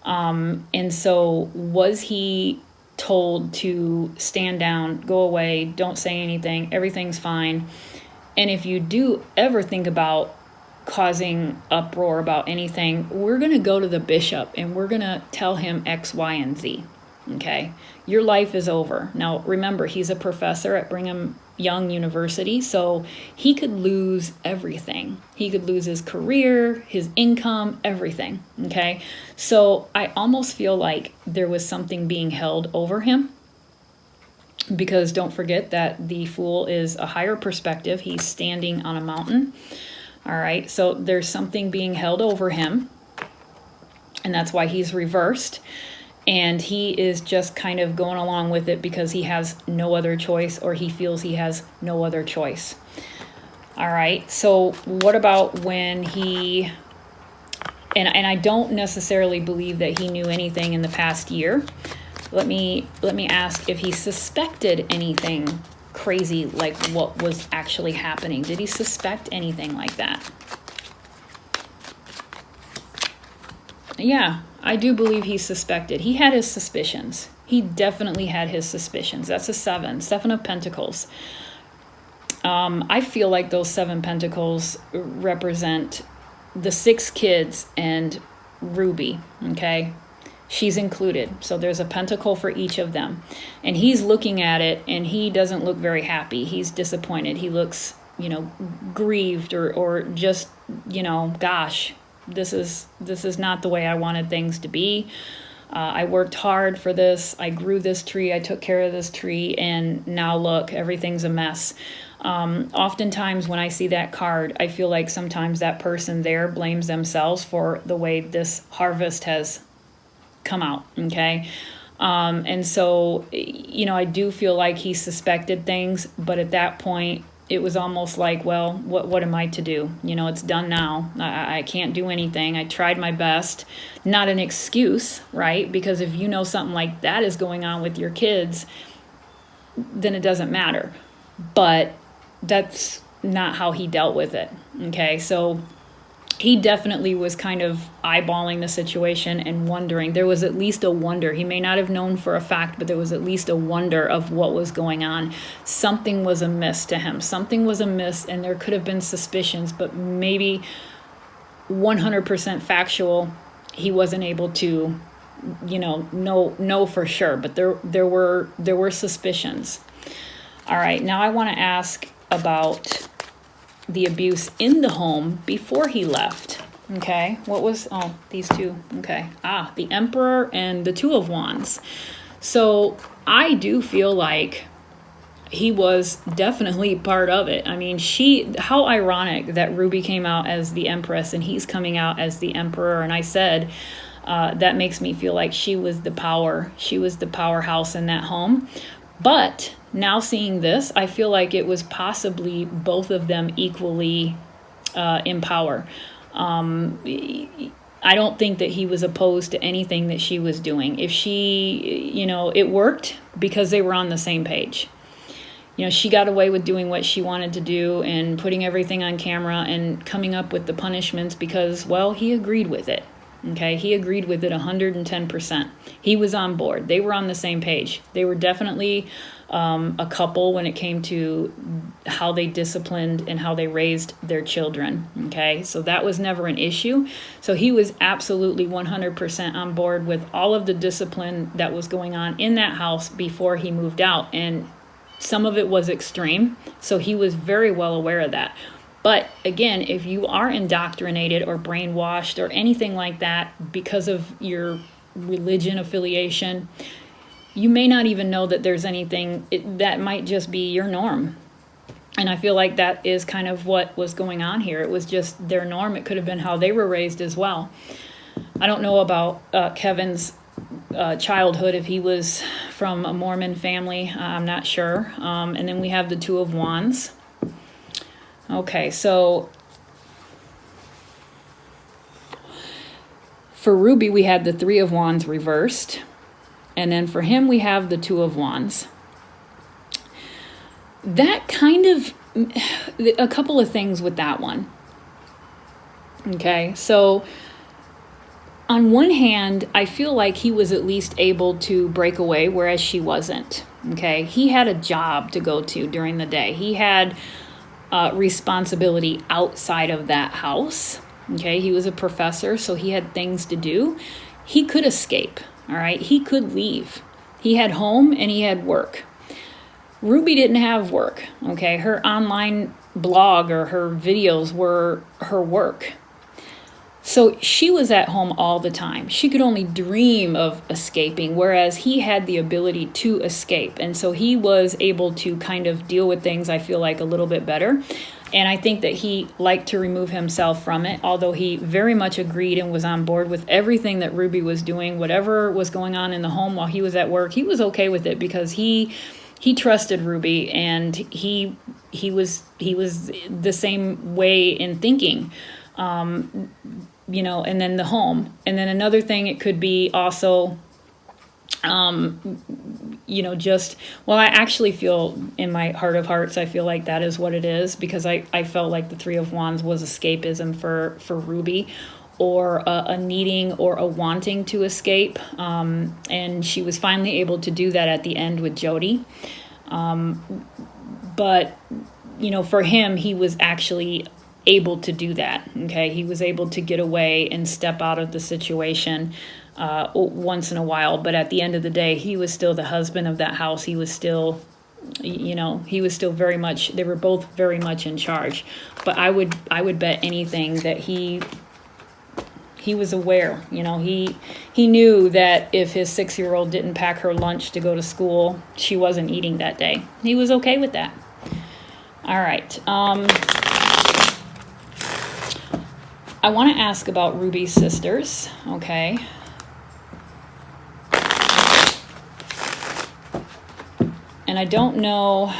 S1: And so was he told to stand down, go away, don't say anything, everything's fine? And if you do ever think about causing uproar about anything, we're going to go to the bishop and we're going to tell him X, Y, and Z. Okay? Your life is over. Now, remember, he's a professor at Brigham Young University, so he could lose everything. He could lose his career, his income, everything. Okay? So I almost feel like there was something being held over him, because don't forget that the fool is a higher perspective. He's standing on a mountain. All right, so there's something being held over him, and that's why he's reversed, and he is just kind of going along with it because he has no other choice, or he feels he has no other choice. All right, so what about when he, and I don't necessarily believe that he knew anything in the past year. Let me ask if he suspected anything crazy like what was actually happening. Did he suspect anything like that? Yeah, I do believe he suspected. He had his suspicions. He definitely had his suspicions. That's a 7 of Pentacles. I feel like those 7 Pentacles represent the 6 kids and Ruby, okay? She's included. So there's a pentacle for each of them. And he's looking at it and he doesn't look very happy. He's disappointed. He looks, grieved or just, gosh, this is not the way I wanted things to be. I worked hard for this. I grew this tree. I took care of this tree. And now look, everything's a mess. Oftentimes when I see that card, I feel like sometimes that person there blames themselves for the way this harvest has come out, okay? And so, I do feel like he suspected things, but at that point, it was almost like, well, what am I to do? It's done now. I can't do anything. I tried my best. Not an excuse, right? Because if you know something like that is going on with your kids, then it doesn't matter. But that's not how he dealt with it, okay? So he definitely was kind of eyeballing the situation and wondering. There was at least a wonder. He may not have known for a fact, but there was at least a wonder of what was going on. Something was amiss to him. Something was amiss, and there could have been suspicions, but maybe 100% factual, he wasn't able to, know for sure. But there were suspicions. All right, now I want to ask about the abuse in the home before he left. Okay, these two. Okay, the Emperor and the Two of Wands. So I do feel like he was definitely part of it. I mean, how ironic that Ruby came out as the Empress and he's coming out as the Emperor. And I said, that makes me feel like she was the powerhouse in that home. But now seeing this, I feel like it was possibly both of them equally in power. I don't think that he was opposed to anything that she was doing. If she, it worked because they were on the same page. She got away with doing what she wanted to do and putting everything on camera and coming up with the punishments because, well, he agreed with it. Okay, he agreed with it 110%. He was on board. They were on the same page. They were definitely a couple when it came to how they disciplined and how they raised their children. Okay, so that was never an issue. So he was absolutely 100% on board with all of the discipline that was going on in that house before he moved out. And some of it was extreme. So he was very well aware of that. But again, if you are indoctrinated or brainwashed or anything like that because of your religion affiliation, you may not even know that there's anything, that might just be your norm. And I feel like that is kind of what was going on here. It was just their norm. It could have been how they were raised as well. I don't know about Kevin's childhood, if he was from a Mormon family. I'm not sure. And then we have the Two of Wands. Okay, so for Ruby, we had the Three of Wands reversed. And then for him, we have the Two of Wands. That kind of, a couple of things with that one. Okay, so on one hand, I feel like he was at least able to break away, whereas she wasn't. Okay, he had a job to go to during the day. He had responsibility outside of that house. Okay, he was a professor, so he had things to do. He could escape, all right? He could leave. He had home and he had work. Ruby didn't have work, okay? Her online blog or her videos were her work. So she was at home all the time. She could only dream of escaping, whereas he had the ability to escape. And so he was able to kind of deal with things, I feel like, a little bit better. And I think that he liked to remove himself from it, although he very much agreed and was on board with everything that Ruby was doing. Whatever was going on in the home while he was at work, he was okay with it because he trusted Ruby, and he was the same way in thinking, you know. And then the home, and then another thing, it could be also, you know, just, well, I actually feel in my heart of hearts, I feel like that is what it is, because I felt like the Three of Wands was escapism for Ruby, or a needing or a wanting to escape. And she was finally able to do that at the end with Jodi. But, you know, for him, he was actually able to do that. Okay, he was able to get away and step out of the situation once in a while. But at the end of the day, he was still the husband of that house. He was still, you know, he was still very much, they were both very much in charge. But I would bet anything that he was aware, you know, he knew that if his 6-year-old didn't pack her lunch to go to school, she wasn't eating that day. He was okay with that. All right. I want to ask about Ruby's sisters, okay? And I don't know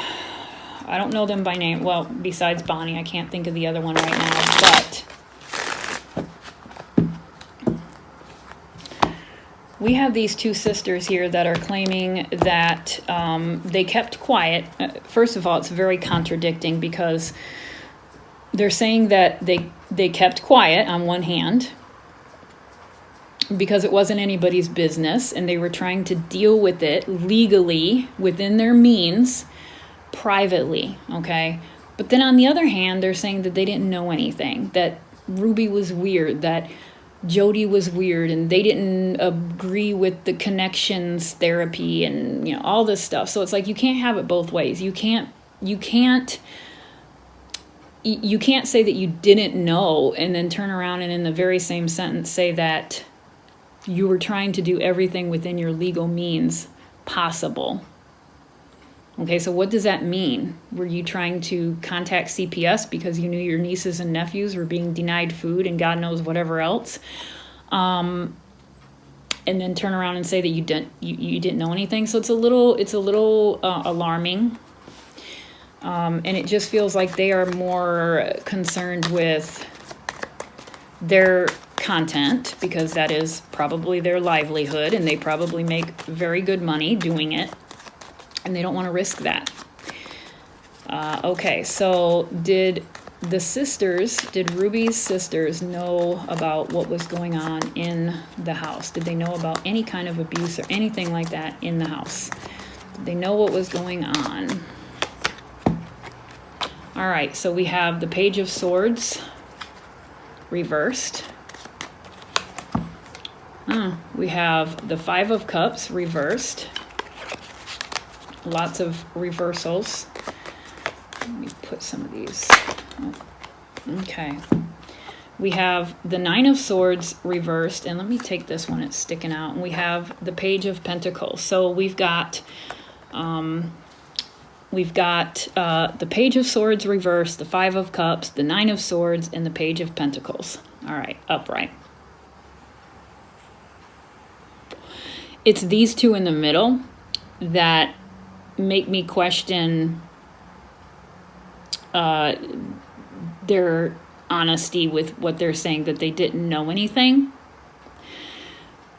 S1: them by name. Well, besides Bonnie, I can't think of the other one right now, but we have these two sisters here that are claiming that they kept quiet. First of all, it's very contradicting, because they're saying that they kept quiet on one hand because it wasn't anybody's business, and they were trying to deal with it legally within their means privately, okay? But then on the other hand, they're saying that they didn't know anything, that Ruby was weird, that Jodi was weird, and they didn't agree with the connections therapy and, you know, all this stuff. So it's like, you can't have it both ways. You can't say that you didn't know and then turn around and in the very same sentence say that you were trying to do everything within your legal means possible. Okay, so what does that mean? Were you trying to contact CPS because you knew your nieces and nephews were being denied food and God knows whatever else? And then turn around and say that you didn't know anything? So it's a little alarming. And it just feels like they are more concerned with their content, because that is probably their livelihood, and they probably make very good money doing it, and they don't want to risk that. Okay, so did Ruby's sisters know about what was going on in the house? Did they know about any kind of abuse or anything like that in the house? Did they know what was going on? All right, so we have the Page of Swords reversed. We have the Five of Cups reversed. Lots of reversals. Let me put some of these. Oh, okay. we have the Nine of Swords reversed, and let me take this one, it's sticking out, and we have the Page of Pentacles. So we've got the Page of Swords reversed, the Five of Cups, the Nine of Swords, and the Page of Pentacles. All right, upright. It's these two in the middle that make me question their honesty with what they're saying, that they didn't know anything.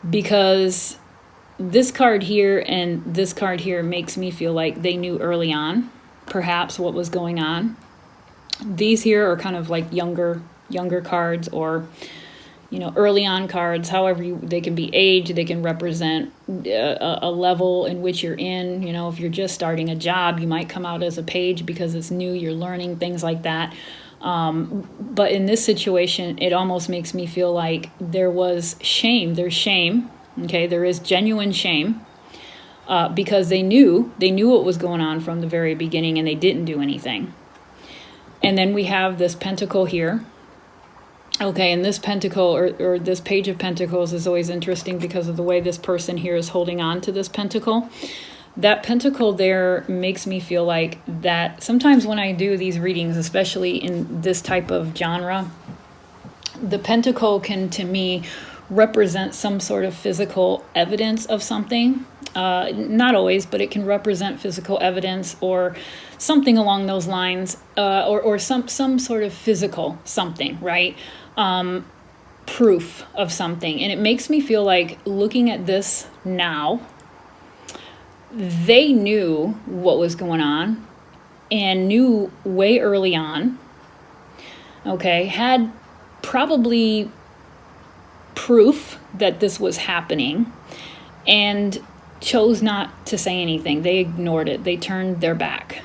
S1: Because this card here and this card here makes me feel like they knew early on, perhaps, what was going on. These here are kind of like younger cards, or, you know, early on cards. However, they can be age, they can represent a level in which you're in. You know, if you're just starting a job, you might come out as a page because it's new, you're learning, things like that. But in this situation, it almost makes me feel like there was shame. There's shame. Okay, there is genuine shame because they knew what was going on from the very beginning, and they didn't do anything. And then we have this pentacle here. Okay, and this pentacle, or this Page of Pentacles, is always interesting because of the way this person here is holding on to this pentacle. That pentacle there makes me feel like that sometimes when I do these readings, especially in this type of genre, the pentacle can, to me, represent some sort of physical evidence of something. Not always, but it can represent physical evidence or something along those lines, or some sort of physical something, right? Proof of something. And it makes me feel like, looking at this now, they knew what was going on and knew way early on, okay, had probably proof that this was happening, and chose not to say anything. They ignored it. They turned their back.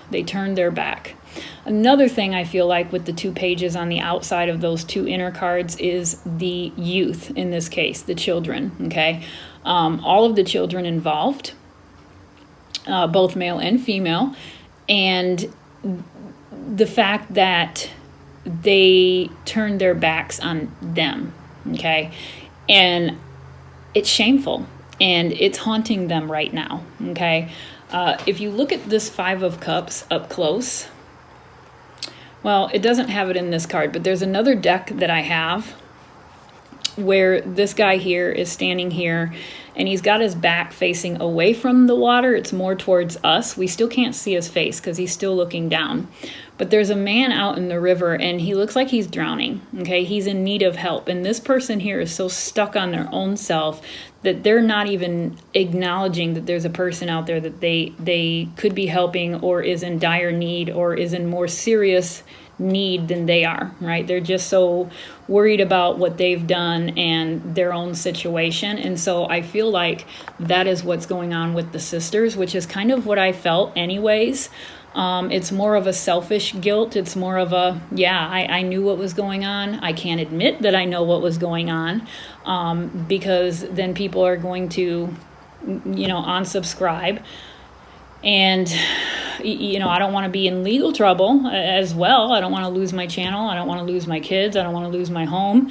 S1: Another thing I feel like with the two pages on the outside of those two inner cards is the youth, in this case, the children, okay? All of the children involved, both male and female, and the fact that they turned their backs on them, okay? And it's shameful, and it's haunting them right now, okay? If you look at this Five of Cups up close, well, it doesn't have it in this card, but there's another deck that I have where this guy here is standing here, and he's got his back facing away from the water. It's more towards us. We still can't see his face because he's still looking down. But there's a man out in the river, and he looks like he's drowning, okay? He's in need of help. And this person here is so stuck on their own self that they're not even acknowledging that there's a person out there that they could be helping, or is in dire need, or is in more serious need than they are, right? They're just so worried about what they've done and their own situation. And so I feel like that is what's going on with the sisters, which is kind of what I felt anyways. It's more of a selfish guilt. It's more of a, I knew what was going on. I can't admit that I know what was going on, because then people are going to, unsubscribe. And, I don't want to be in legal trouble as well. I don't want to lose my channel. I don't want to lose my kids. I don't want to lose my home.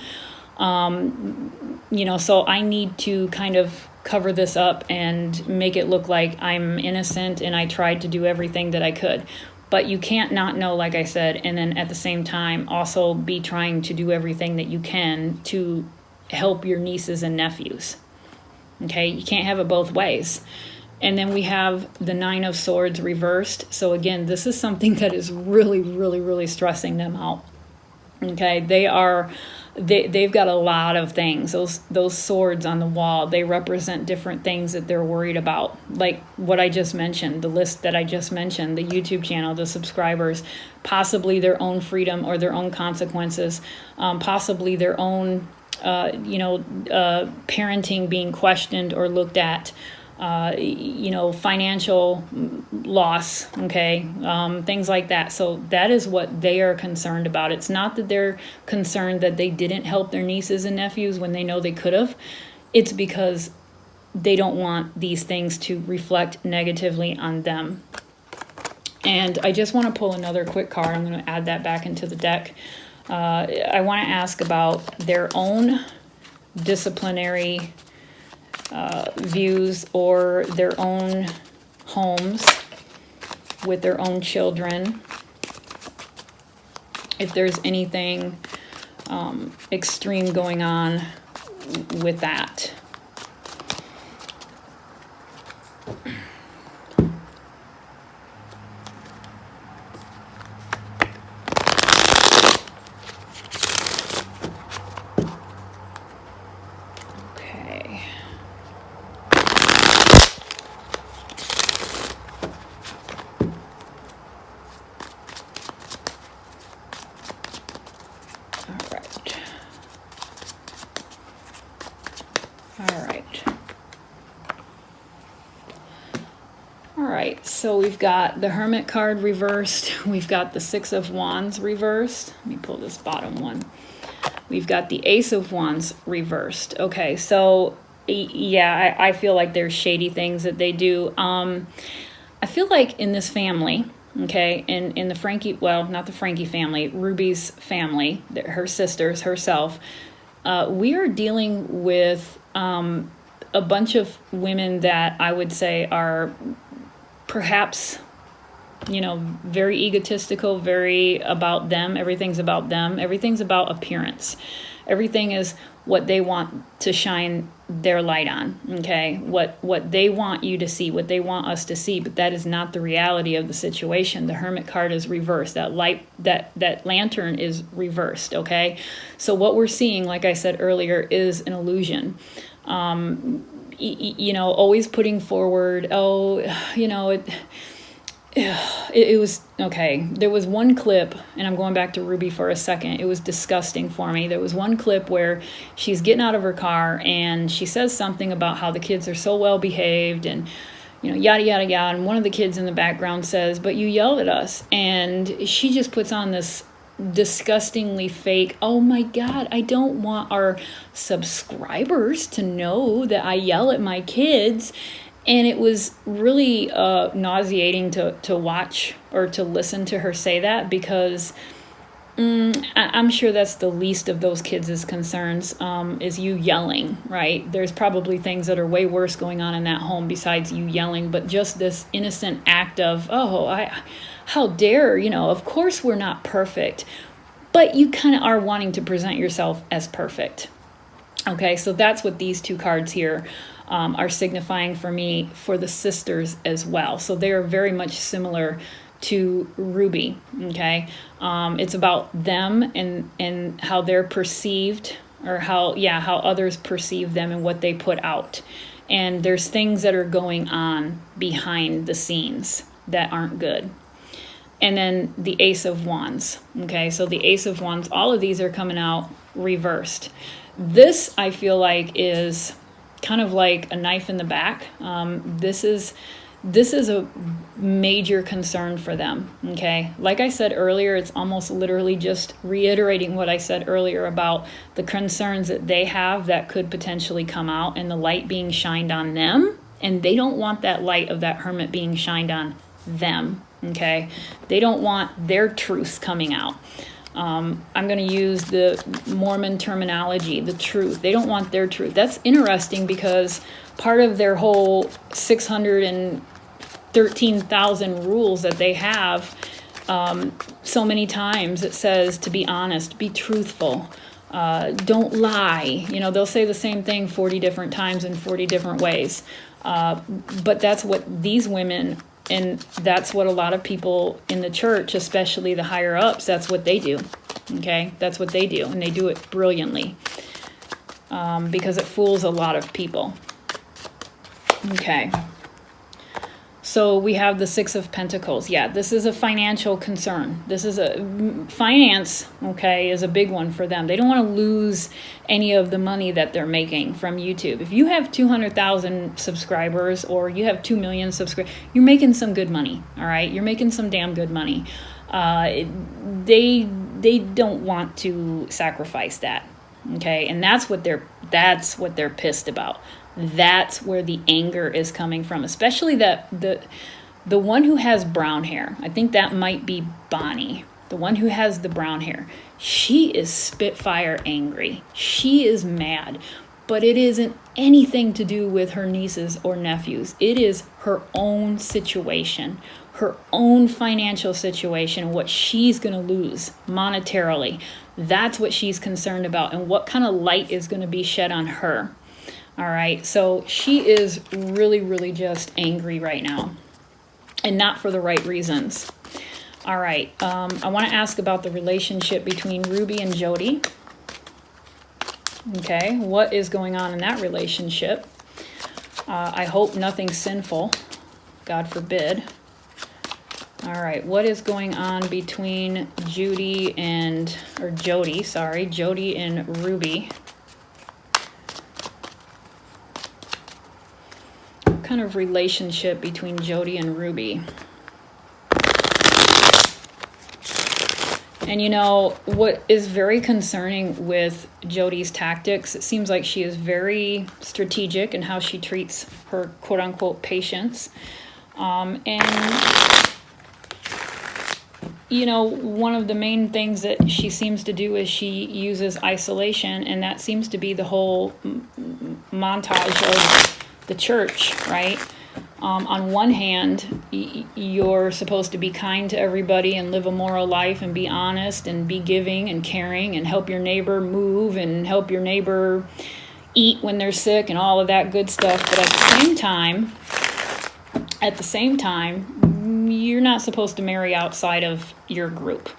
S1: So I need to kind of cover this up and make it look like I'm innocent and I tried to do everything that I could. But you can't not know, like I said, and then at the same time also be trying to do everything that you can to help your nieces and nephews. Okay, you can't have it both ways. And then we have the Nine of Swords reversed. So again, this is something that is really, really, really stressing them out. Okay, they've got a lot of things. Those swords on the wall, they represent different things that they're worried about. Like what I just mentioned, the list that I just mentioned, the YouTube channel, the subscribers, possibly their own freedom or their own consequences, possibly their own, parenting being questioned or looked at. Financial loss, okay, things like that. So that is what they are concerned about. It's not that they're concerned that they didn't help their nieces and nephews when they know they could have. It's because they don't want these things to reflect negatively on them. And I just want to pull another quick card. I'm going to add that back into the deck. I want to ask about their own disciplinary views or their own homes with their own children. If there's anything extreme going on with that. So we've got the Hermit card reversed. We've got the Six of Wands reversed. Let me pull this bottom one. We've got the Ace of Wands reversed. Okay, so yeah, I feel like there's shady things that they do. I feel like in this family, okay, in the Franke, well, not the Franke family, Ruby's family, her sisters, herself, we are dealing with a bunch of women that I would say are perhaps, very egotistical, very about them. Everything's about them. Everything's about appearance. Everything is what they want to shine their light on, okay? What they want you to see, what they want us to see, but that is not the reality of the situation. The Hermit card is reversed. That light, that lantern is reversed, okay? So what we're seeing, like I said earlier, is an illusion. Always putting forward, it was, okay, there was one clip, and I'm going back to Ruby for a second, it was disgusting for me. There was one clip where she's getting out of her car, and she says something about how the kids are so well behaved, and, yada, yada, yada, and one of the kids in the background says, "But you yelled at us," and she just puts on this disgustingly fake, "Oh my God, I don't want our subscribers to know that I yell at my kids." And it was really nauseating to watch or to listen to her say that, because I'm sure that's the least of those kids' concerns, is you yelling, right? There's probably things that are way worse going on in that home besides you yelling, but just this innocent act of, how dare, of course we're not perfect, but you kind of are wanting to present yourself as perfect. Okay, so that's what these two cards here are signifying for me, for the sisters as well. So they are very much similar to Ruby, okay? It's about them and how they're perceived, or how others perceive them and what they put out. And there's things that are going on behind the scenes that aren't good. And then the Ace of Wands, okay? So the Ace of Wands, all of these are coming out reversed. This, I feel like, is kind of like a knife in the back. This is a major concern for them, okay? Like I said earlier, it's almost literally just reiterating what I said earlier about the concerns that they have that could potentially come out, and the light being shined on them, and they don't want that light of that Hermit being shined on them, okay? They don't want their truths coming out. I'm going to use the Mormon terminology, the truth. They don't want their truth. That's interesting, because part of their whole 613,000 rules that they have, so many times it says to be honest, be truthful, don't lie. They'll say the same thing 40 different times in 40 different ways. But that's what these women, and that's what a lot of people in the church, especially the higher ups, that's what they do, okay? That's what they do, and they do it brilliantly, because it fools a lot of people. Okay. So we have the Six of Pentacles. Yeah, this is a financial concern. This is finance, okay, is a big one for them. They don't want to lose any of the money that they're making from YouTube. If you have 200,000 subscribers, or you have 2 million subscribers, you're making some good money, all right? You're making some damn good money. They don't want to sacrifice that, okay? And that's what they're pissed about. That's where the anger is coming from, especially that the one who has brown hair. I think that might be Bonnie. the one who has the brown hair, she is spitfire angry. She is mad. But it isn't anything to do with her nieces or nephews. It is her own situation, her own financial situation, what she's going to lose monetarily. That's what she's concerned about, and what kind of light is going to be shed on her. All right, so she is really, really just angry right now, and not for the right reasons. All right, I want to ask about the relationship between Ruby and Jodi. Okay, what is going on in that relationship? I hope nothing sinful, God forbid. All right, what is going on between Jodi and Ruby? What kind of relationship between Jodi and Ruby? And you know, what is very concerning with Jodi's tactics, it seems like she is very strategic in how she treats her quote-unquote patients. And, you know, one of the main things that she seems to do is she uses isolation, and that seems to be the whole montage of the church, right? On one hand, you're supposed to be kind to everybody and live a moral life and be honest and be giving and caring and help your neighbor move and help your neighbor eat when they're sick and all of that good stuff. But at the same time, you're not supposed to marry outside of your group.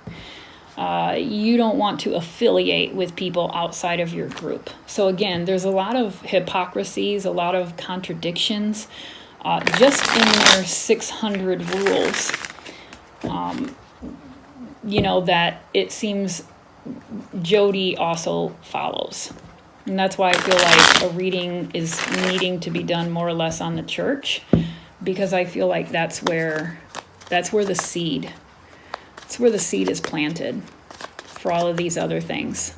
S1: You don't want to affiliate with people outside of your group. So again, there's a lot of hypocrisies, a lot of contradictions. Just in their 600 rules, you know, that it seems Jodi also follows. And that's why I feel like a reading is needing to be done more or less on the church, because I feel like that's where the seed is planted for all of these other things.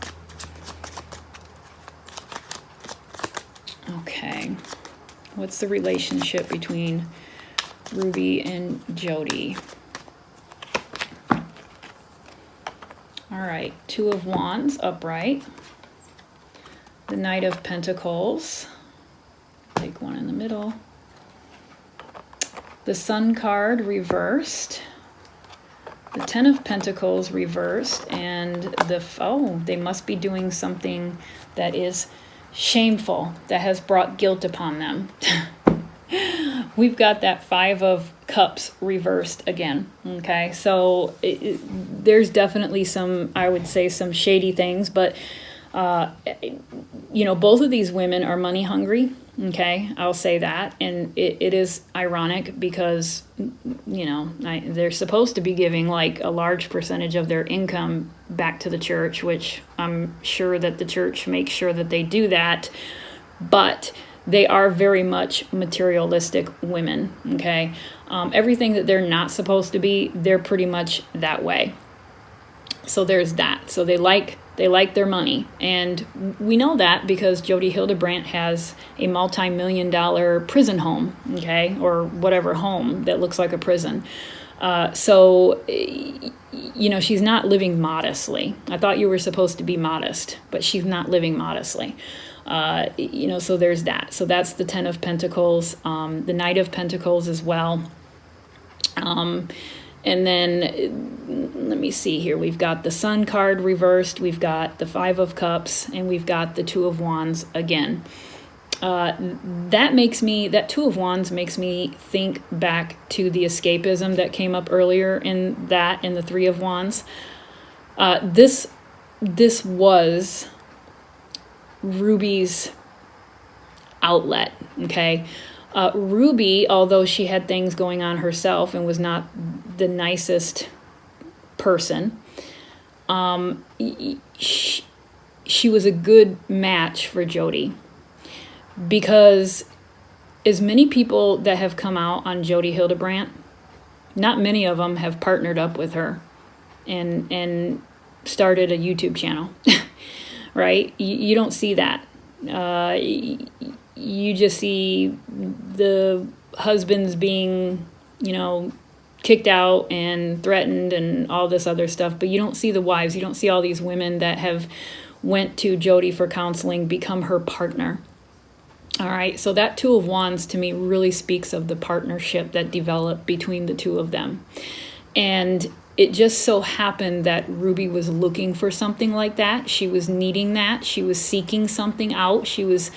S1: Okay. What's the relationship between Ruby and Jodi? All right, Two of Wands upright. The Knight of Pentacles. Take one in the middle. The Sun card reversed. The Ten of Pentacles reversed. And they must be doing something that is shameful, that has brought guilt upon them. We've got that Five of Cups reversed again. Okay, so there's definitely some, I would say, some shady things, but you know, both of these women are money hungry. Okay, I'll say that. And it is ironic because, you know, they're supposed to be giving like a large percentage of their income back to the church, which I'm sure that the church makes sure that they do that. But they are very much materialistic women. Okay, everything that they're not supposed to be, they're pretty much that way. So there's that. So they like their money. And we know that because Jodi Hildebrandt has a multi-million-dollar prison home, okay, or whatever home that looks like a prison. So, you know, she's not living modestly. I thought you were supposed to be modest, but she's not living modestly. You know, so there's that. So that's the Ten of Pentacles, the Knight of Pentacles as well. And then, let me see here. We've got the Sun card reversed. We've got the Five of Cups. And we've got the Two of Wands again. That Two of Wands makes me think back to the escapism that came up earlier in the Three of Wands. This was Ruby's outlet, okay? Ruby, although she had things going on herself and was not the nicest person, she was a good match for Jodi, because as many people that have come out on Jodi Hildebrandt, not many of them have partnered up with her and started a YouTube channel, right? You don't see that. You just see the husbands being, you know, kicked out and threatened and all this other stuff, but you don't see the wives. You don't see all these women that have went to Jodi for counseling, become her partner. All right, so that Two of Wands to me really speaks of the partnership that developed between the two of them. And it just so happened that Ruby was looking for something like that. She was needing that. She was seeking something out. She was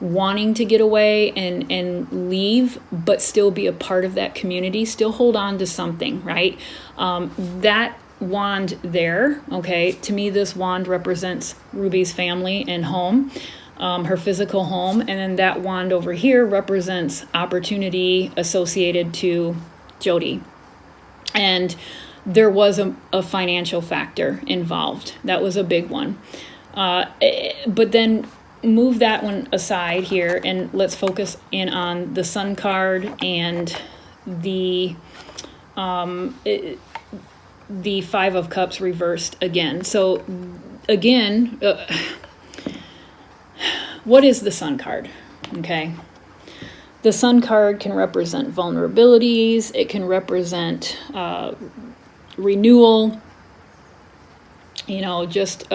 S1: wanting to get away and leave, but still be a part of that community, still hold on to something, right? That wand there, okay, to me this wand represents Ruby's family and home, her physical home, and then that wand over here represents opportunity associated to Jodi. And there was a financial factor involved. That was a big one. But then move that one aside here and let's focus in on the Sun card and the Five of Cups reversed again. So again, what is the Sun card? Okay. The Sun card can represent vulnerabilities. It can represent renewal. You know, just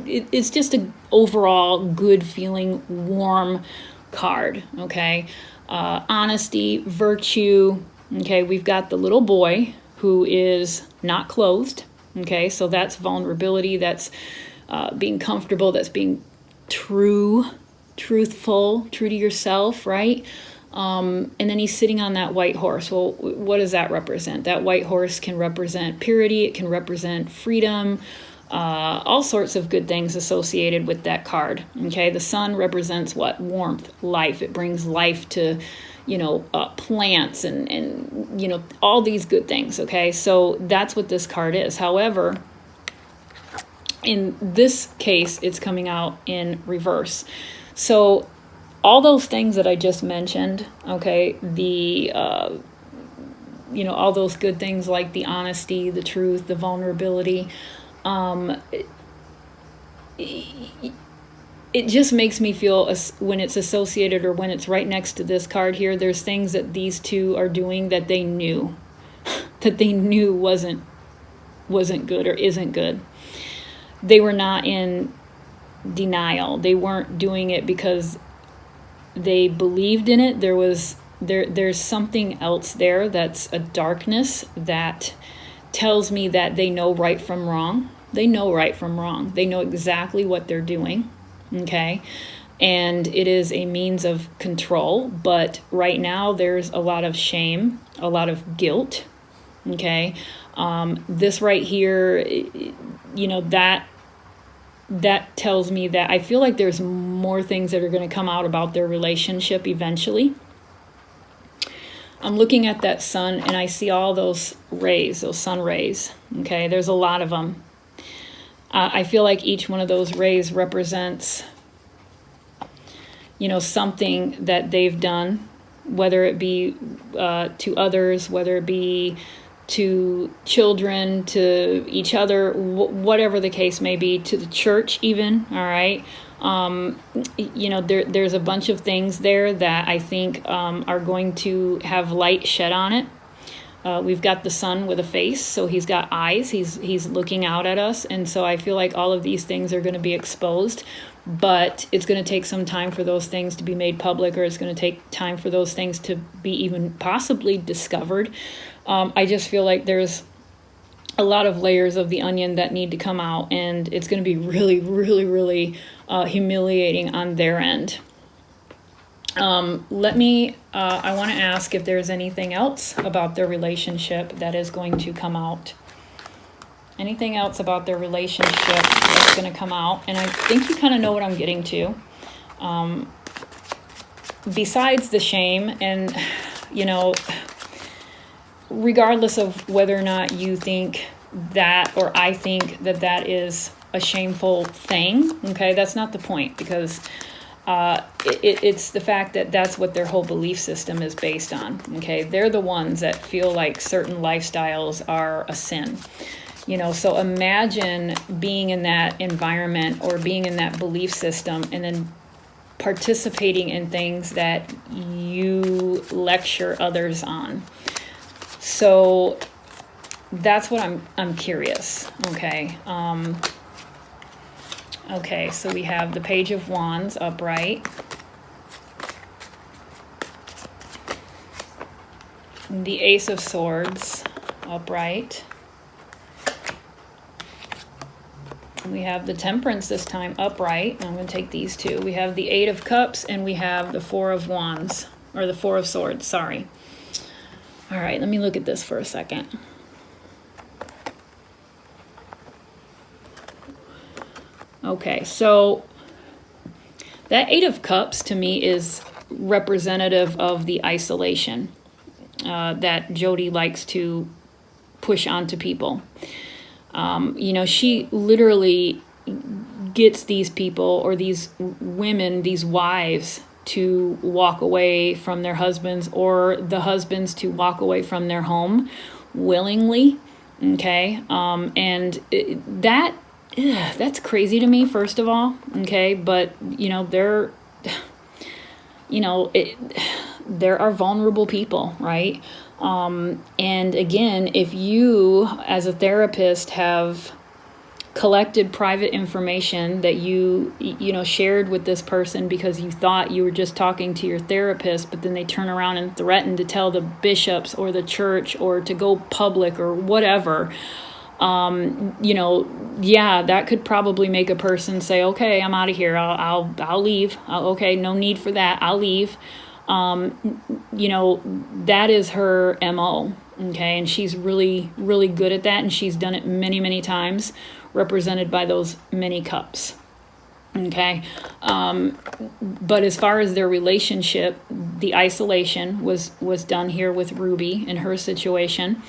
S1: it's just an overall good feeling, warm card. Okay, honesty, virtue. Okay, we've got the little boy who is not clothed. Okay, so that's vulnerability. That's being comfortable. That's being true. Truthful, true to yourself, right? And then he's sitting on that white horse. Well, what does that represent? That white horse can represent purity. It can represent freedom, all sorts of good things associated with that card. Okay, the sun represents what? Warmth, life. It brings life to, plants and all these good things. Okay, so that's what this card is. However, in this case, it's coming out in reverse. So all those things that I just mentioned, okay, all those good things like the honesty, the truth, the vulnerability, it just makes me feel when it's associated or when it's right next to this card here, there's things that these two are doing that they knew, wasn't good or isn't good. They were not in denial. They weren't doing it because they believed in it. There's something else there that's a darkness that tells me that they know right from wrong. They know right from wrong. They know exactly what they're doing. Okay. And it is a means of control, but right now there's a lot of shame, a lot of guilt. Okay. This right here, that tells me that I feel like there's more things that are going to come out about their relationship eventually. I'm looking at that sun and I see all those rays, those sun rays. Okay, there's a lot of them. I feel like each one of those rays represents, something that they've done, whether it be to others, whether it be to children, to each other, whatever the case may be, to the church even, all right? There's a bunch of things there that I think are going to have light shed on it. We've got the sun with a face, so he's got eyes, he's looking out at us, and so I feel like all of these things are going to be exposed, but it's going to take some time for those things to be made public, or it's going to take time for those things to be even possibly discovered. I just feel like there's a lot of layers of the onion that need to come out, and it's going to be really, really, really humiliating on their end. I want to ask if there's anything else about their relationship that is going to come out. Anything else about their relationship that's going to come out? And I think you kind of know what I'm getting to. Besides the shame and, regardless of whether or not you think that, or I think that is a shameful thing, okay, that's not the point, because it's the fact that that's what their whole belief system is based on, okay? They're the ones that feel like certain lifestyles are a sin, so imagine being in that environment or being in that belief system and then participating in things that you lecture others on. So that's what I'm curious. Okay. Okay, so we have the Page of Wands upright. The Ace of Swords upright. We have the Temperance this time upright. I'm going to take these two. We have the Eight of Cups and we have the Four of Wands, or the Four of Swords, sorry. All right, let me look at this for a second. Okay, so that Eight of Cups to me is representative of the isolation that Jodi likes to push onto people. You know, she literally gets these people, or these women, these wives, to walk away from their husbands, or the husbands to walk away from their home willingly. Okay, and that's crazy to me, first of all. Okay, but you know, there are vulnerable people, right? And again, if you as a therapist have collected private information that you shared with this person because you thought you were just talking to your therapist, but then they turn around and threaten to tell the bishops or the church or to go public or whatever, that could probably make a person say, okay, I'm out of here. I'll leave. Okay, no need for that. I'll leave. That is her MO. Okay. And she's really, really good at that. And she's done it many, many times, represented by those many cups. Okay. But as far as their relationship, the isolation was done here with Ruby in her situation.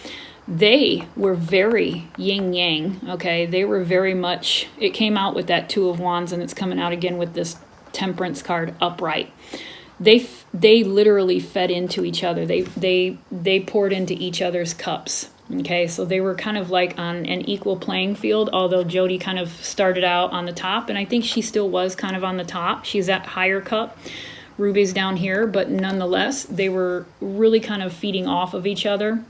S1: They were very yin yang. Okay. They were very much, it came out with that Two of Wands, and it's coming out again with this Temperance card upright. They literally fed into each other. They poured into each other's cups. Okay, so they were kind of like on an equal playing field, although Jodi kind of started out on the top, and I think she still was kind of on the top. She's at higher cup. Ruby's down here, but nonetheless, they were really kind of feeding off of each other,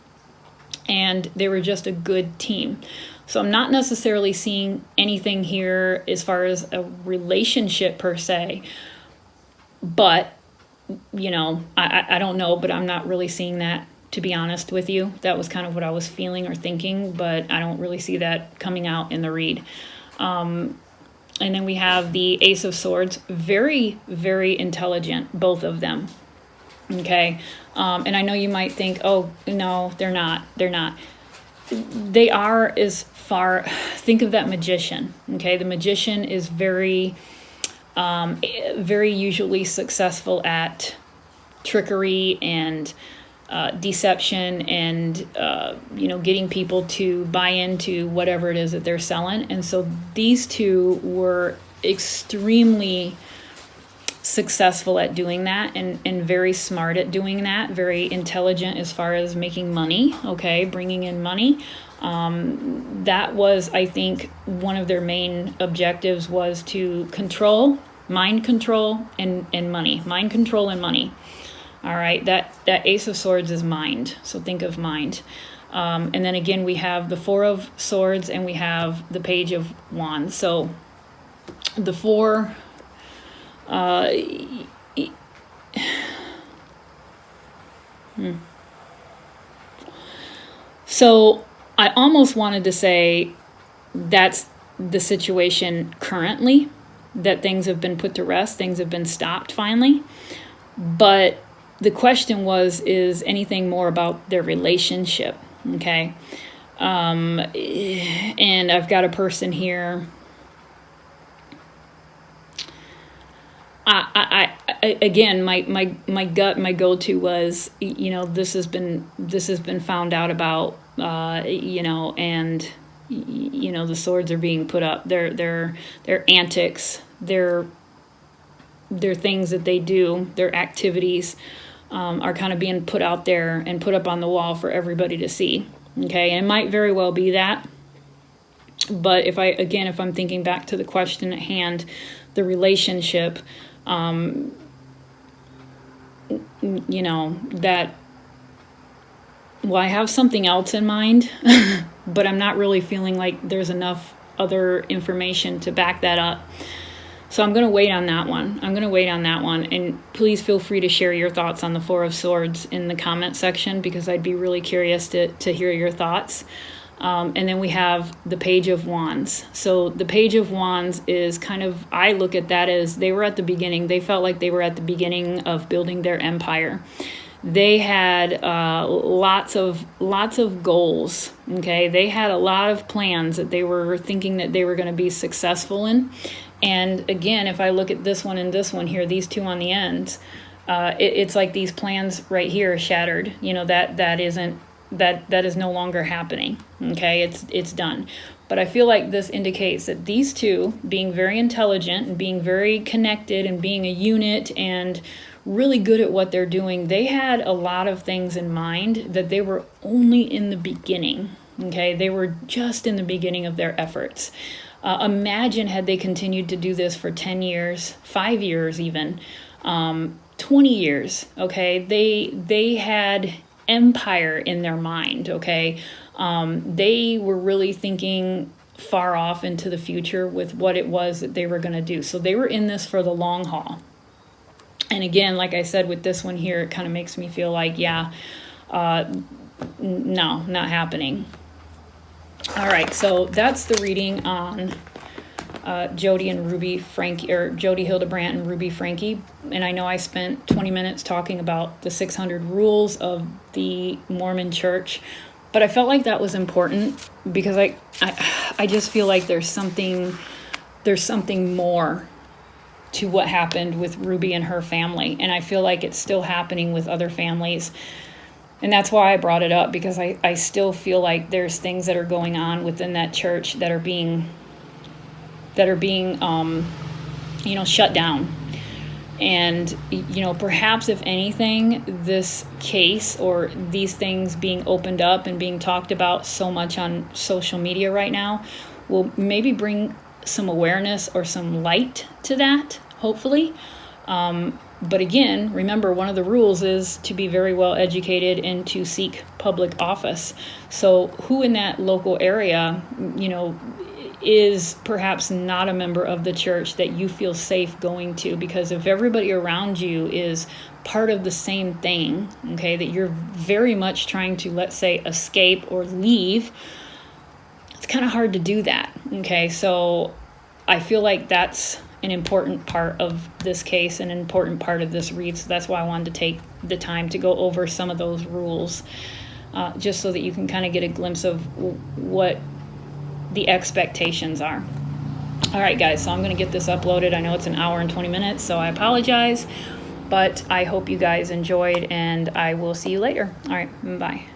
S1: and they were just a good team. So I'm not necessarily seeing anything here as far as a relationship per se, but I don't know, but I'm not really seeing that, to be honest with you. That was kind of what I was feeling or thinking, but I don't really see that coming out in the read. And then we have the Ace of Swords, very, very intelligent, both of them. Okay. And I know you might think, oh, no, they're not. They're not. They are as far, think of that magician. Okay. The magician is very usually successful at trickery and deception and getting people to buy into whatever it is that they're selling. And so these two were extremely successful at doing that, and very smart at doing that, very intelligent as far as making money, okay, bringing in money. That was, I think, one of their main objectives was to mind control and money. Mind control and money. All right, that Ace of Swords is mind, so think of mind. And then again, we have the Four of Swords and we have the Page of Wands. So the four... So I almost wanted to say that's the situation currently, that things have been put to rest, things have been stopped finally. But the question is anything more about their relationship, okay? And I've got a person here. I again, my gut, my go-to was, this has been found out about, and the swords are being put up. Their antics, their things that they do, their activities, are kind of being put out there and put up on the wall for everybody to see. Okay, and it might very well be that. But if I'm thinking back to the question at hand, the relationship, that well, I have something else in mind, but I'm not really feeling like there's enough other information to back that up. So I'm going to wait on that one. And please feel free to share your thoughts on the Four of Swords in the comment section, because I'd be really curious to hear your thoughts. And then we have the Page of Wands. So the Page of Wands is kind of, I look at that as they were at the beginning. They felt like they were at the beginning of building their empire. They had lots of goals, okay? They had a lot of plans that they were thinking that they were going to be successful in. And again, if I look at this one and this one here, these two on the ends, it's like these plans right here are shattered. You know, that is no longer happening, okay? It's done. But I feel like this indicates that these two, being very intelligent and being very connected and being a unit and really good at what they're doing, they had a lot of things in mind that they were only in the beginning, okay? They were just in the beginning of their efforts. Imagine had they continued to do this for 10 years, 5 years even, 20 years, okay? They had empire in their mind, okay? They were really thinking far off into the future with what it was that they were going to do. So they were in this for the long haul. And again, like I said, with this one here, it kind of makes me feel like, no, not happening. All right, so that's the reading on Jodi and Ruby Franke, or Jodi Hildebrandt and Ruby Franke. And I know I spent 20 minutes talking about the 600 rules of the Mormon Church, but I felt like that was important because I just feel like there's something more to what happened with Ruby and her family, and I feel like it's still happening with other families. And that's why I brought it up, because I still feel like there's things that are going on within that church that are being shut down. And, perhaps if anything, this case or these things being opened up and being talked about so much on social media right now will maybe bring some awareness or some light to that, hopefully. But again, remember, one of the rules is to be very well educated and to seek public office. So who in that local area, is perhaps not a member of the church that you feel safe going to? Because if everybody around you is part of the same thing, okay, that you're very much trying to, let's say, escape or leave, it's kind of hard to do that, okay? So I feel like that's an important part of this case, an important part of this read. So that's why I wanted to take the time to go over some of those rules, just so that you can kind of get a glimpse of what the expectations are. All right, guys, so I'm going to get this uploaded. I know it's an hour and 20 minutes, so I apologize, but I hope you guys enjoyed, and I will see you later. All right, bye.